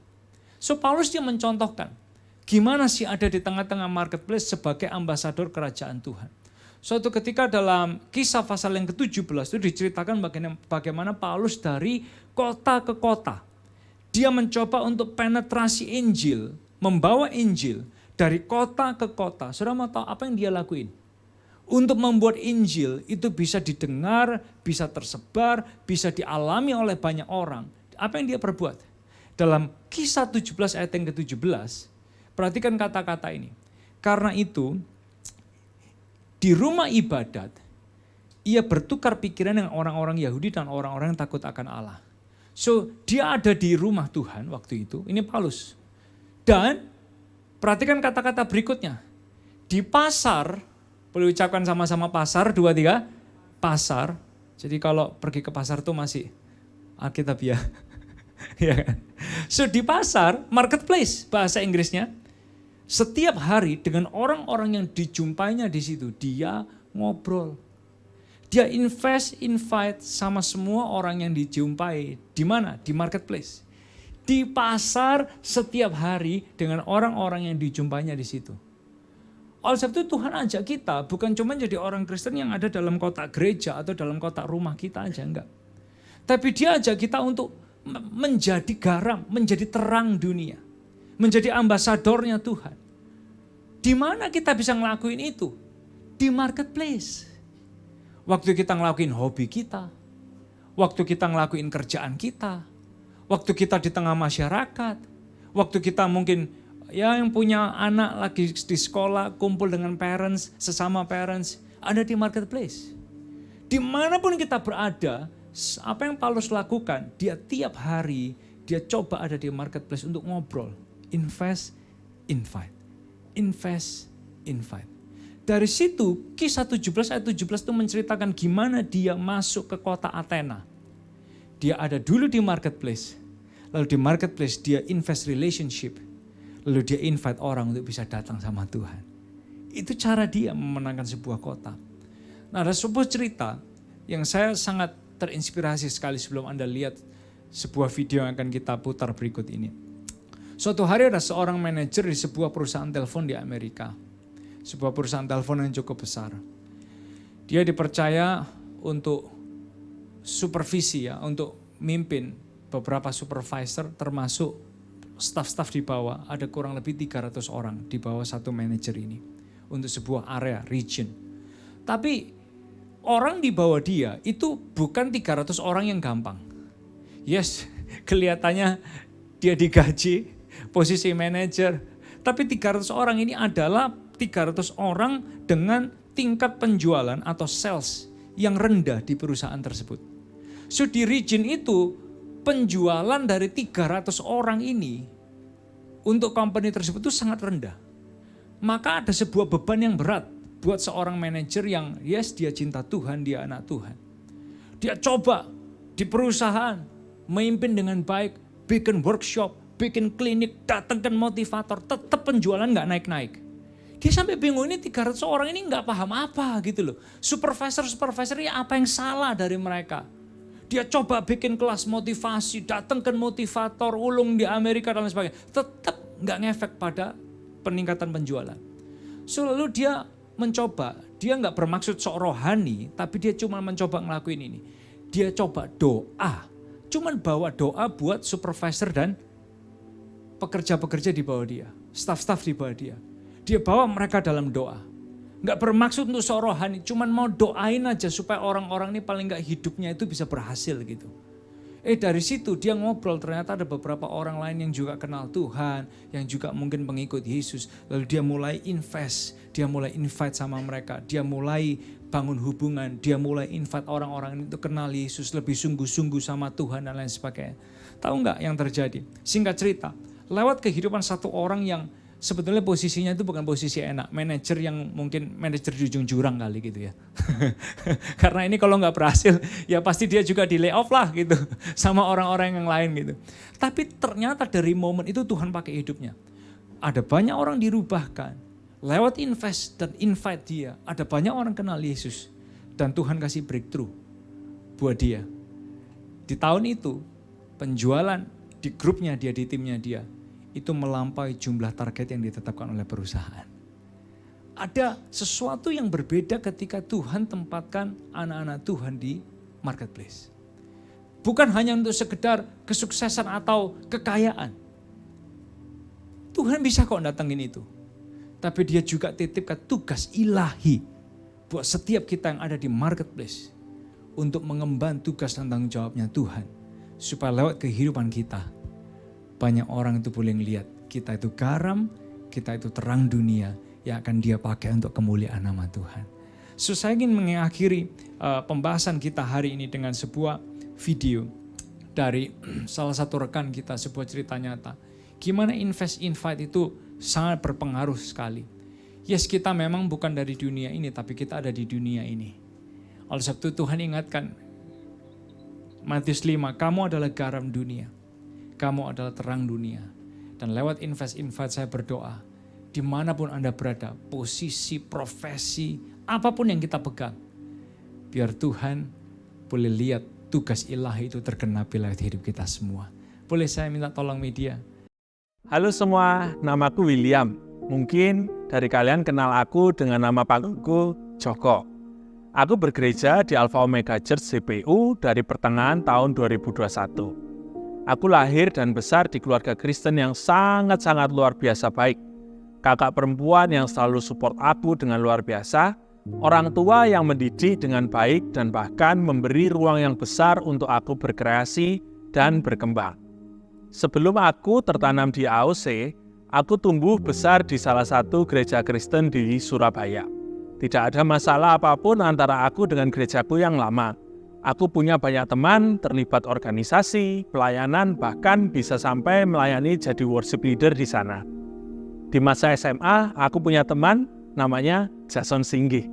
So Paulus dia mencontohkan, gimana sih ada di tengah-tengah marketplace sebagai ambasador kerajaan Tuhan. Suatu ketika dalam Kisah pasal yang ke-17 itu diceritakan bagaimana Paulus dari kota ke kota. Dia mencoba untuk penetrasi Injil, membawa Injil dari kota ke kota. Saudara mau tahu apa yang dia lakuin? Untuk membuat Injil itu bisa didengar, bisa tersebar, bisa dialami oleh banyak orang. Apa yang dia perbuat? Dalam Kisah 17 ayat yang ke-17, perhatikan kata-kata ini. Karena itu, di rumah ibadat, ia bertukar pikiran dengan orang-orang Yahudi dan orang-orang yang takut akan Allah. So, dia ada di rumah Tuhan waktu itu, ini Paulus. Dan, perhatikan kata-kata berikutnya. Di pasar, boleh ucapkan sama-sama pasar, 2, 3, pasar. Jadi kalau pergi ke pasar tuh masih Alkitab ya. Ya kan? So di pasar, marketplace bahasa Inggrisnya, setiap hari dengan orang-orang yang dijumpainya di situ, dia ngobrol. Dia invite sama semua orang yang dijumpai. Di mana? Di marketplace. Di pasar setiap hari dengan orang-orang yang dijumpainya di situ. Oleh sebab itu Tuhan ajak kita bukan cuma jadi orang Kristen yang ada dalam kotak gereja atau dalam kotak rumah kita aja, enggak. Tapi dia ajak kita untuk menjadi garam, menjadi terang dunia. Menjadi ambasadornya Tuhan. Di mana kita bisa ngelakuin itu? Di marketplace. Waktu kita ngelakuin hobi kita, waktu kita ngelakuin kerjaan kita, waktu kita di tengah masyarakat, waktu kita mungkin ya yang punya anak lagi di sekolah, kumpul dengan parents, sesama parents, ada di marketplace. Dimanapun kita berada, apa yang Paulus lakukan, dia tiap hari, dia coba ada di marketplace untuk ngobrol. Invest, invite. Invest, invite. Dari situ, kisah 17 ayat 17 itu menceritakan gimana dia masuk ke kota Athena. Dia ada dulu di marketplace, lalu di marketplace dia invest relationship, lalu dia invite orang untuk bisa datang sama Tuhan. Itu cara dia memenangkan sebuah kota. Nah, ada sebuah cerita yang saya sangat terinspirasi sekali sebelum Anda lihat sebuah video yang akan kita putar berikut ini. Suatu hari ada seorang manajer di sebuah perusahaan telepon di Amerika. Sebuah perusahaan telepon yang cukup besar. Dia dipercaya untuk supervisi ya, untuk mimpin beberapa supervisor termasuk staf-staf di bawah. Ada kurang lebih 300 orang di bawah satu manajer ini. Untuk sebuah area, region. Tapi orang di bawah dia itu bukan 300 orang yang gampang. Yes, kelihatannya dia digaji, posisi manajer. Tapi 300 orang ini adalah 300 orang dengan tingkat penjualan atau sales yang rendah di perusahaan tersebut. So di region itu penjualan dari 300 orang ini untuk company tersebut itu sangat rendah. Maka ada sebuah beban yang berat buat seorang manajer yang yes dia cinta Tuhan, dia anak Tuhan. Dia coba di perusahaan memimpin dengan baik, bikin workshop, bikin klinik, datangkan motivator, tetap penjualan gak naik-naik. Dia sampai bingung ini 300 orang ini gak paham apa gitu loh. Supervisor ya apa yang salah dari mereka. Dia coba bikin kelas motivasi, datangkan motivator, ulung di Amerika dan lain sebagainya. Tetap gak ngefek pada peningkatan penjualan. So lalu dia mencoba, dia gak bermaksud sok rohani, tapi dia cuma mencoba ngelakuin ini. Dia coba doa, cuman bawa doa buat supervisor dan pekerja-pekerja di bawah dia, staff-staff di bawah dia. Dia bawa mereka dalam doa. Gak bermaksud untuk sok rohani, cuman mau doain aja supaya orang-orang ini paling gak hidupnya itu bisa berhasil gitu. Dari situ dia ngobrol, ternyata ada beberapa orang lain yang juga kenal Tuhan, yang juga mungkin pengikut Yesus. Lalu dia mulai invest, dia mulai invite sama mereka, dia mulai bangun hubungan, dia mulai invite orang-orang itu kenal Yesus, lebih sungguh-sungguh sama Tuhan dan lain sebagainya. Tahu gak yang terjadi? Singkat cerita, lewat kehidupan satu orang yang sebetulnya posisinya itu bukan posisi enak. Manajer yang mungkin manajer di ujung jurang kali gitu ya. Karena ini kalau nggak berhasil ya pasti dia juga di layoff lah gitu. Sama orang-orang yang lain gitu. Tapi ternyata dari momen itu Tuhan pakai hidupnya. Ada banyak orang dirubahkan. Lewat invest dan invite dia. Ada banyak orang kenal Yesus. Dan Tuhan kasih breakthrough buat dia. Di tahun itu penjualan di grupnya dia, di timnya dia. Itu melampaui jumlah target yang ditetapkan oleh perusahaan. Ada sesuatu yang berbeda ketika Tuhan tempatkan anak-anak Tuhan di marketplace. Bukan hanya untuk sekedar kesuksesan atau kekayaan. Tuhan bisa kok datangin itu. Tapi dia juga titipkan tugas ilahi buat setiap kita yang ada di marketplace. Untuk mengemban tugas dan tanggung jawabnya Tuhan. Supaya lewat kehidupan kita, banyak orang itu boleh lihat kita itu garam, kita itu terang dunia yang akan dia pakai untuk kemuliaan nama Tuhan. So saya ingin mengakhiri pembahasan kita hari ini dengan sebuah video dari salah satu rekan kita, sebuah cerita nyata. Gimana invite itu sangat berpengaruh sekali. Yes, kita memang bukan dari dunia ini, tapi kita ada di dunia ini. Oleh sebab itu Tuhan ingatkan, Matius 5, kamu adalah garam dunia. Kamu adalah terang dunia. Dan lewat invite saya berdoa, dimanapun Anda berada, posisi, profesi, apapun yang kita pegang, biar Tuhan boleh lihat tugas ilahi itu tergenapi lewat hidup kita semua. Boleh saya minta tolong media?
Halo semua, namaku William. Mungkin dari kalian kenal aku dengan nama panggungku Joko. Aku bergereja di Alpha Omega Church CPU dari pertengahan tahun 2021. Aku lahir dan besar di keluarga Kristen yang sangat-sangat luar biasa baik. Kakak perempuan yang selalu support aku dengan luar biasa, orang tua yang mendidik dengan baik dan bahkan memberi ruang yang besar untuk aku berkreasi dan berkembang. Sebelum aku tertanam di AOC, aku tumbuh besar di salah satu gereja Kristen di Surabaya. Tidak ada masalah apapun antara aku dengan gerejaku yang lama. Aku punya banyak teman, terlibat organisasi, pelayanan, bahkan bisa sampai melayani jadi worship leader di sana. Di masa SMA, aku punya teman namanya Jason Singgih.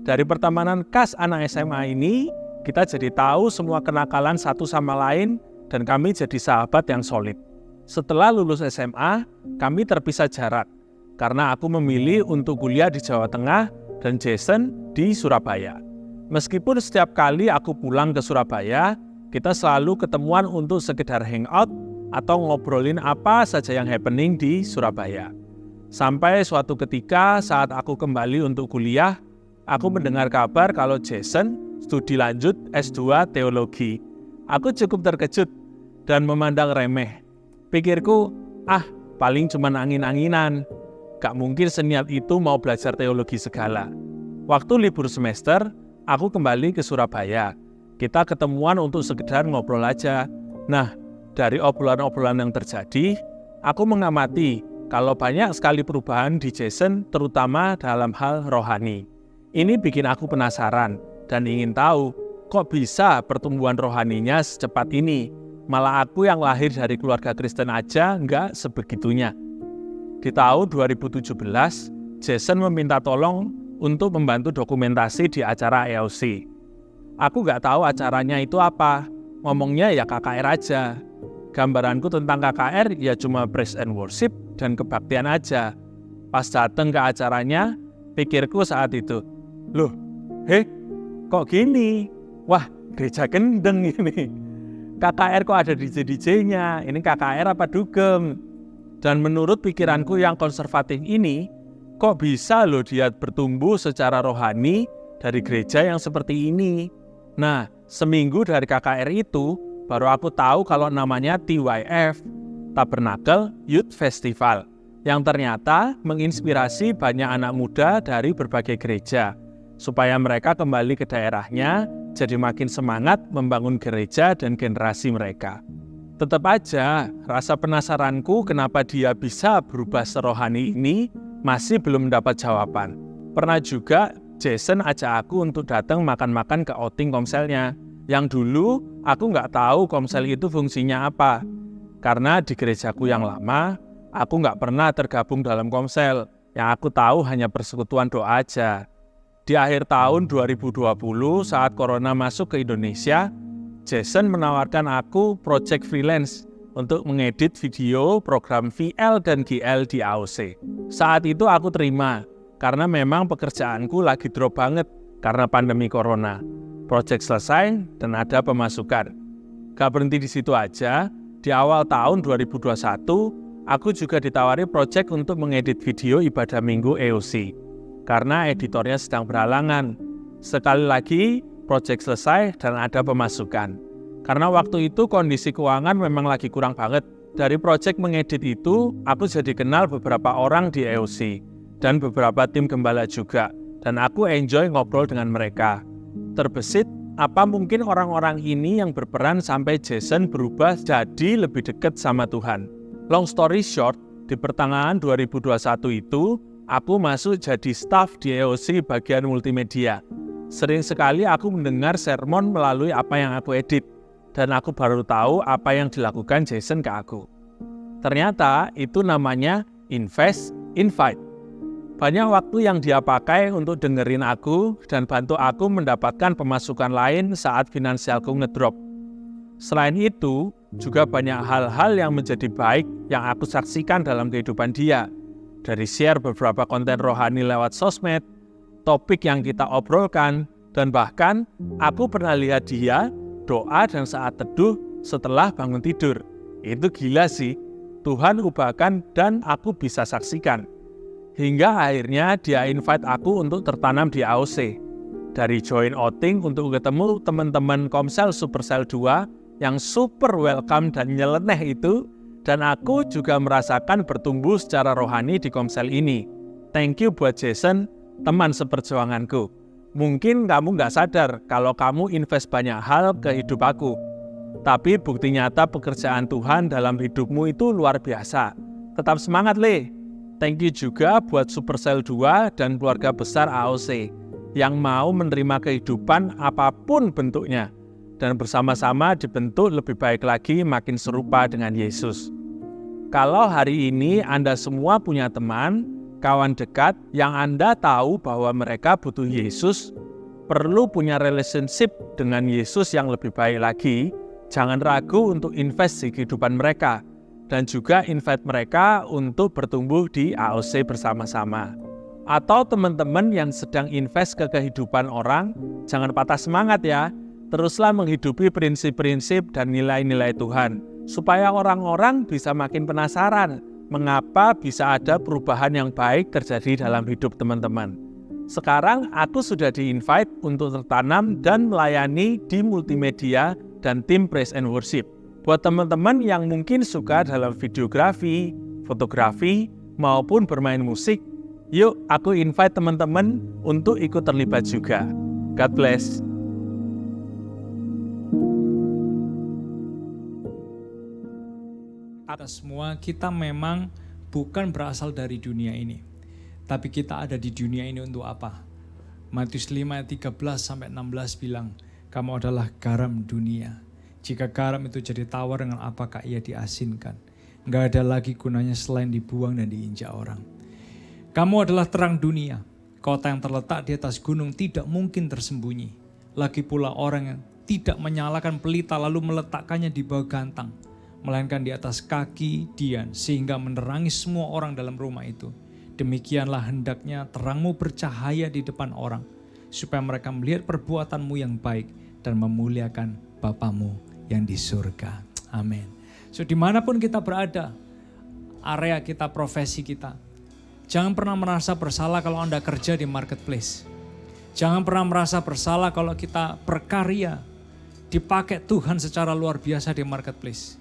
Dari pertemanan khas anak SMA ini, kita jadi tahu semua kenakalan satu sama lain dan kami jadi sahabat yang solid. Setelah lulus SMA, kami terpisah jarak karena aku memilih untuk kuliah di Jawa Tengah dan Jason di Surabaya. Meskipun setiap kali aku pulang ke Surabaya, kita selalu ketemuan untuk sekedar hangout atau ngobrolin apa saja yang happening di Surabaya. Sampai suatu ketika saat aku kembali untuk kuliah, aku mendengar kabar kalau Jason studi lanjut S2 Teologi. Aku cukup terkejut dan memandang remeh. Pikirku, paling cuma angin-anginan. Gak mungkin seniat itu mau belajar teologi segala. Waktu libur semester, aku kembali ke Surabaya. Kita ketemuan untuk sekedar ngobrol aja. Nah, dari obrolan-obrolan yang terjadi, aku mengamati kalau banyak sekali perubahan di Jason, terutama dalam hal rohani. Ini bikin aku penasaran dan ingin tahu, kok bisa pertumbuhan rohaninya secepat ini? Malah aku yang lahir dari keluarga Kristen aja nggak sebegitunya. Di tahun 2017, Jason meminta tolong untuk membantu dokumentasi di acara EOC. Aku nggak tahu acaranya itu apa, ngomongnya ya KKR aja. Gambaranku tentang KKR ya cuma praise and worship dan kebaktian aja. Pas dateng ke acaranya, pikirku saat itu, loh, kok gini? Wah, gereja gendeng ini. KKR kok ada DJ-DJ-nya, ini KKR apa dugem? Dan menurut pikiranku yang konservatif ini, kok bisa loh dia bertumbuh secara rohani dari gereja yang seperti ini? Nah, seminggu dari KKR itu, baru aku tahu kalau namanya TYF, Tabernacle Youth Festival, yang ternyata menginspirasi banyak anak muda dari berbagai gereja, supaya mereka kembali ke daerahnya, jadi makin semangat membangun gereja dan generasi mereka. Tetap aja, rasa penasaranku kenapa dia bisa berubah serohani ini masih belum dapat jawaban. Pernah juga Jason ajak aku untuk datang makan-makan ke outing komselnya. Yang dulu aku nggak tahu komsel itu fungsinya apa. Karena di gerejaku yang lama, aku nggak pernah tergabung dalam komsel. Yang aku tahu hanya persekutuan doa aja. Di akhir tahun 2020 saat corona masuk ke Indonesia, Jason menawarkan aku project freelance untuk mengedit video program VL dan GL di AOC. Saat itu aku terima, karena memang pekerjaanku lagi drop banget karena pandemi corona. Project selesai dan ada pemasukan. Gak berhenti di situ aja, di awal tahun 2021, aku juga ditawari project untuk mengedit video ibadah minggu EOC. Karena editornya sedang berhalangan. Sekali lagi, project selesai dan ada pemasukan. Karena waktu itu kondisi keuangan memang lagi kurang banget. Dari project mengedit itu, aku jadi kenal beberapa orang di EOC dan beberapa tim gembala juga. Dan aku enjoy ngobrol dengan mereka. Terbesit, apa mungkin orang-orang ini yang berperan sampai Jason berubah jadi lebih dekat sama Tuhan. Long story short, di pertengahan 2021 itu, aku masuk jadi staff di EOC bagian multimedia. Sering sekali aku mendengar sermon melalui apa yang aku edit. Dan aku baru tahu apa yang dilakukan Jason ke aku. Ternyata itu namanya invest, invite. Banyak waktu yang dia pakai untuk dengerin aku dan bantu aku mendapatkan pemasukan lain saat finansialku ngedrop. Selain itu, juga banyak hal-hal yang menjadi baik yang aku saksikan dalam kehidupan dia. Dari share beberapa konten rohani lewat sosmed, topik yang kita obrolkan, dan bahkan aku pernah lihat dia doa dan saat teduh setelah bangun tidur. Itu gila sih, Tuhan ubahkan dan aku bisa saksikan. Hingga akhirnya dia invite aku untuk tertanam di AOC. Dari join outing untuk ketemu teman-teman Komsel Supercell 2 yang super welcome dan nyeleneh itu, dan aku juga merasakan bertumbuh secara rohani di Komsel ini. Thank you buat Jason, teman seperjuanganku. Mungkin kamu nggak sadar kalau kamu invest banyak hal ke hidup aku. Tapi bukti nyata pekerjaan Tuhan dalam hidupmu itu luar biasa. Tetap semangat, Le. Thank you juga buat Supercell 2 dan keluarga besar AOC yang mau menerima kehidupan apapun bentuknya dan bersama-sama dibentuk lebih baik lagi makin serupa dengan Yesus. Kalau hari ini Anda semua punya teman, kawan dekat yang Anda tahu bahwa mereka butuh Yesus, perlu punya relationship dengan Yesus yang lebih baik lagi, jangan ragu untuk invest di kehidupan mereka dan juga invite mereka untuk bertumbuh di AOC bersama-sama. Atau teman-teman yang sedang invest ke kehidupan orang, jangan patah semangat ya. Teruslah menghidupi prinsip-prinsip dan nilai-nilai Tuhan, supaya orang-orang bisa makin penasaran mengapa bisa ada perubahan yang baik terjadi dalam hidup teman-teman. Sekarang aku sudah di-invite untuk tertanam dan melayani di multimedia dan tim praise and worship. Buat teman-teman yang mungkin suka dalam videografi, fotografi, maupun bermain musik, yuk aku invite teman-teman untuk ikut terlibat juga. God bless.
Semua kita memang bukan berasal dari dunia ini. Tapi kita ada di dunia ini untuk apa? Matius 5 ayat 13-16 bilang, kamu adalah garam dunia. Jika garam itu jadi tawar, dengan apakah ia diasinkan? Enggak ada lagi gunanya selain dibuang dan diinjak orang. Kamu adalah terang dunia. Kota yang terletak di atas gunung tidak mungkin tersembunyi. Lagi pula orang yang tidak menyalakan pelita lalu meletakkannya di bawah gantang, melainkan di atas kaki dian, sehingga menerangi semua orang dalam rumah itu. Demikianlah hendaknya terangmu bercahaya di depan orang, supaya mereka melihat perbuatanmu yang baik dan memuliakan Bapamu yang di surga. Amin. So dimanapun kita berada, area kita, profesi kita, jangan pernah merasa bersalah kalau Anda kerja di marketplace. Jangan pernah merasa bersalah kalau kita berkarya, dipakai Tuhan secara luar biasa di marketplace.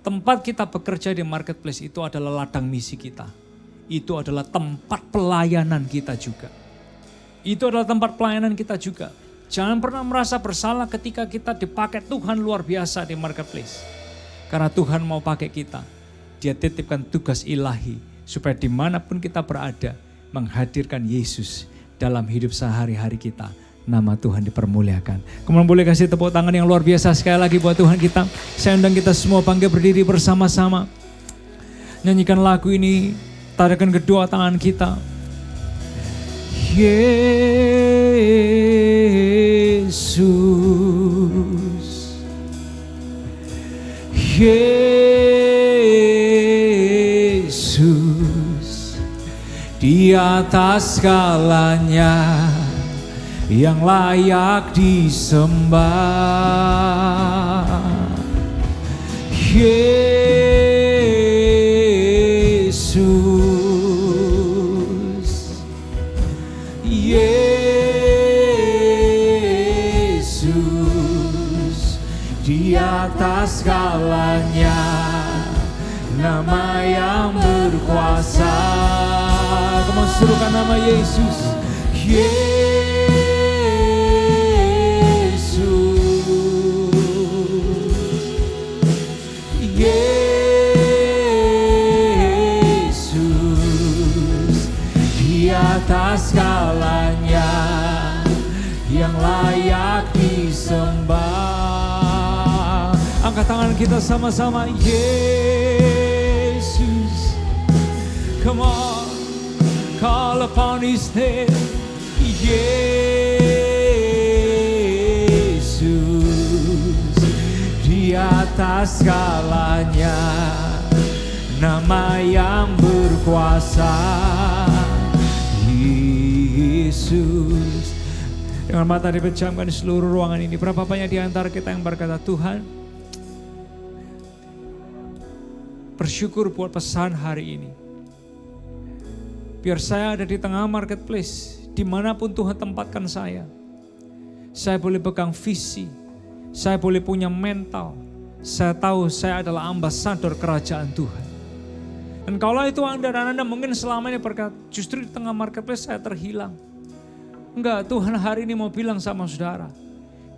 Tempat kita bekerja di marketplace itu adalah ladang misi kita. Itu adalah tempat pelayanan kita juga. Itu adalah tempat pelayanan kita juga. Jangan pernah merasa bersalah ketika kita dipakai Tuhan luar biasa di marketplace. Karena Tuhan mau pakai kita. Dia titipkan tugas ilahi supaya dimanapun kita berada, menghadirkan Yesus dalam hidup sehari-hari kita. Nama Tuhan dipermuliakan. Kemudian boleh kasih tepuk tangan yang luar biasa sekali lagi buat Tuhan kita. Saya undang kita semua bangkit berdiri bersama-sama. Nyanyikan lagu ini, tarikan kedua tangan kita. Yesus, Yesus, di atas segalanya yang layak disembah. Yesus, Yesus, di atas segalanya, nama yang berkuasa. Kamu serukan nama Yesus. Atas segalanya yang layak disembah. Angkat tangan kita sama-sama. Yesus, come on, call upon His name. Yesus, di atas segalanya, nama yang berkuasa, Yesus. Dengan mata dipejamkan di seluruh ruangan ini, berapa banyak di antara kita yang berkata, Tuhan, bersyukur buat pesan hari ini. Biar saya ada di tengah marketplace, dimanapun Tuhan tempatkan saya boleh pegang visi, saya boleh punya mental, saya tahu saya adalah ambasador kerajaan Tuhan. Dan kalau itu Anda dan Anda mungkin selama ini berkata, justru di tengah marketplace saya terhilang. Enggak, Tuhan hari ini mau bilang sama saudara,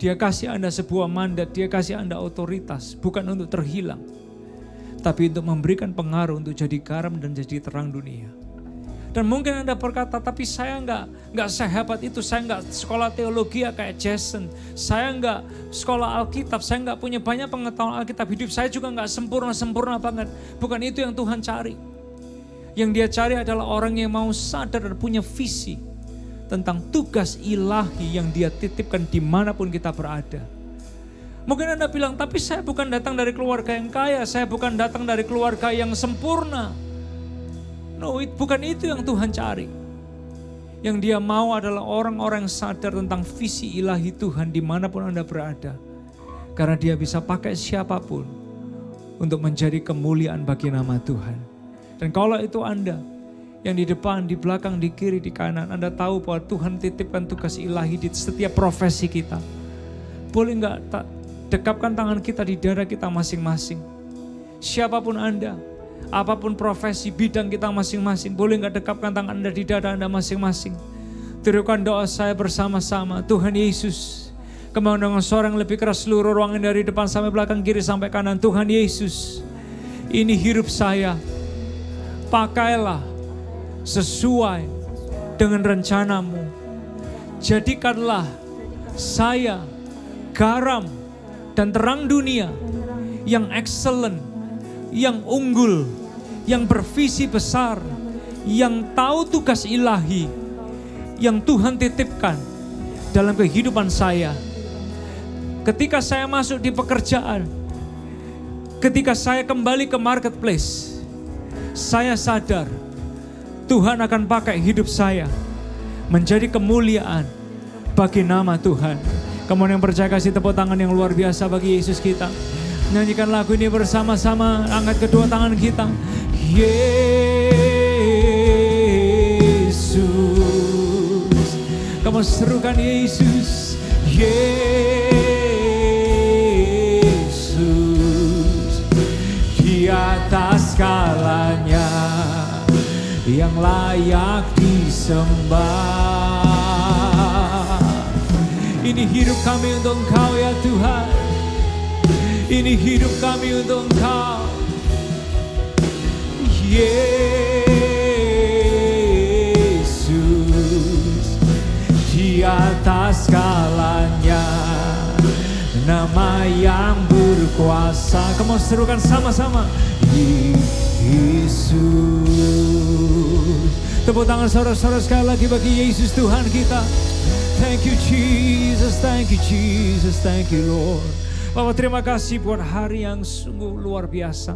Dia kasih Anda sebuah mandat, Dia kasih Anda otoritas, bukan untuk terhilang, tapi untuk memberikan pengaruh untuk jadi garam dan jadi terang dunia. Dan mungkin Anda berkata, tapi saya enggak sehebat itu, saya enggak sekolah teologi kayak Jason, saya enggak sekolah Alkitab, saya enggak punya banyak pengetahuan Alkitab, hidup saya juga enggak sempurna banget. Bukan itu yang Tuhan cari. Yang Dia cari adalah orang yang mau sadar dan punya visi tentang tugas ilahi yang Dia titipkan dimanapun kita berada. Mungkin Anda bilang, tapi saya bukan datang dari keluarga yang kaya, saya bukan datang dari keluarga yang sempurna. No, bukan itu yang Tuhan cari. Yang Dia mau adalah orang-orang yang sadar tentang visi ilahi Tuhan dimanapun Anda berada. Karena Dia bisa pakai siapapun untuk menjadi kemuliaan bagi nama Tuhan. Dan kalau itu Anda yang di depan, di belakang, di kiri, di kanan, Anda tahu bahwa Tuhan titipkan tugas ilahi di setiap profesi kita. Boleh enggak dekapkan tangan kita di dada kita masing-masing. Siapapun Anda, apapun profesi, bidang kita masing-masing, boleh enggak dekapkan tangan Anda di dada Anda masing-masing. Tirukan doa saya bersama-sama. Tuhan Yesus, kembang dengan suara yang lebih keras seluruh ruangan dari depan sampai belakang, kiri sampai kanan. Tuhan Yesus, ini hidup saya, pakailah sesuai dengan rencanamu. Jadikanlah saya garam dan terang dunia yang excellent, yang unggul, yang bervisi besar, yang tahu tugas ilahi yang Tuhan titipkan dalam kehidupan saya. Ketika saya masuk di pekerjaan, ketika saya kembali ke marketplace, saya sadar Tuhan akan pakai hidup saya menjadi kemuliaan bagi nama Tuhan. Kamu yang percaya, kasih tepuk tangan yang luar biasa bagi Yesus kita. Nyanyikan lagu ini bersama-sama, angkat kedua tangan kita. Yesus, kamu serukan Yesus. Yesus, di atas segalanya yang layak disembah. Ini hidup kami untuk Engkau ya Tuhan. Ini hidup kami untuk Engkau. Yesus, di atas segalanya, nama yang berkuasa. Kamu serukan sama-sama. Yesus. Tepuk tangan saudara-saudara sekali lagi bagi Yesus Tuhan kita. Thank you Jesus, thank you Jesus, thank you Lord. Bapak, terima kasih buat hari yang sungguh luar biasa.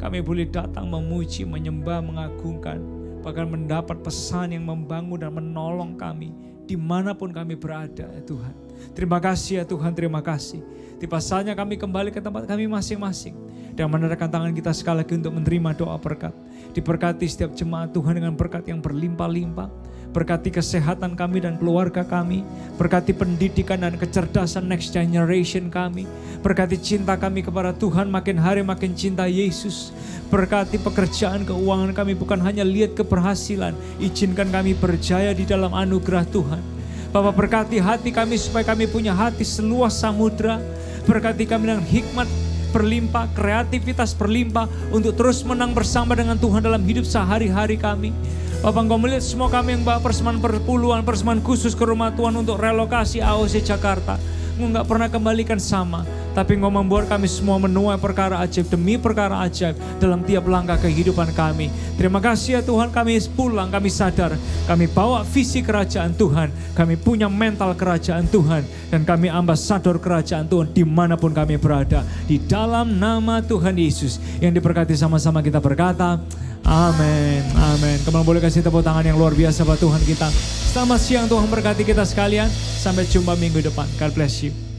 Kami boleh datang memuji, menyembah, mengagungkan, bahkan mendapat pesan yang membangun dan menolong kami dimanapun kami berada ya Tuhan. Terima kasih ya Tuhan, terima kasih. Tiba saatnya kami kembali ke tempat kami masing-masing dan menarikkan tangan kita sekali lagi untuk menerima doa berkat. Diberkati setiap jemaat Tuhan dengan berkat yang berlimpah-limpah. Berkati kesehatan kami dan keluarga kami. Berkati pendidikan dan kecerdasan next generation kami. Berkati cinta kami kepada Tuhan makin hari makin cinta Yesus. Berkati pekerjaan keuangan kami, bukan hanya lihat keberhasilan. Izinkan kami berjaya di dalam anugerah Tuhan. Bapak, berkati hati kami supaya kami punya hati seluas samudra. Berkati kami dengan hikmat berlimpah, kreativitas berlimpah untuk terus menang bersama dengan Tuhan dalam hidup sehari-hari kami. Bapak, Engkau melihat semua kami yang bawa persembahan perpuluhan, persembahan khusus ke rumah Tuhan untuk relokasi AOC Jakarta. Engkau gak pernah kembalikan sama. tapi Engkau membuat kami semua menuai perkara ajaib demi perkara ajaib dalam tiap langkah kehidupan kami. Terima kasih ya Tuhan, kami pulang, kami sadar, kami bawa visi kerajaan Tuhan, kami punya mental kerajaan Tuhan, dan kami ambasador kerajaan Tuhan dimanapun kami berada. Di dalam nama Tuhan Yesus yang diberkati sama-sama kita berkata, amin, amin. Kembali boleh kasih tepuk tangan yang luar biasa buat Tuhan kita. Selamat siang, Tuhan berkati kita sekalian. Sampai jumpa minggu depan. God bless you.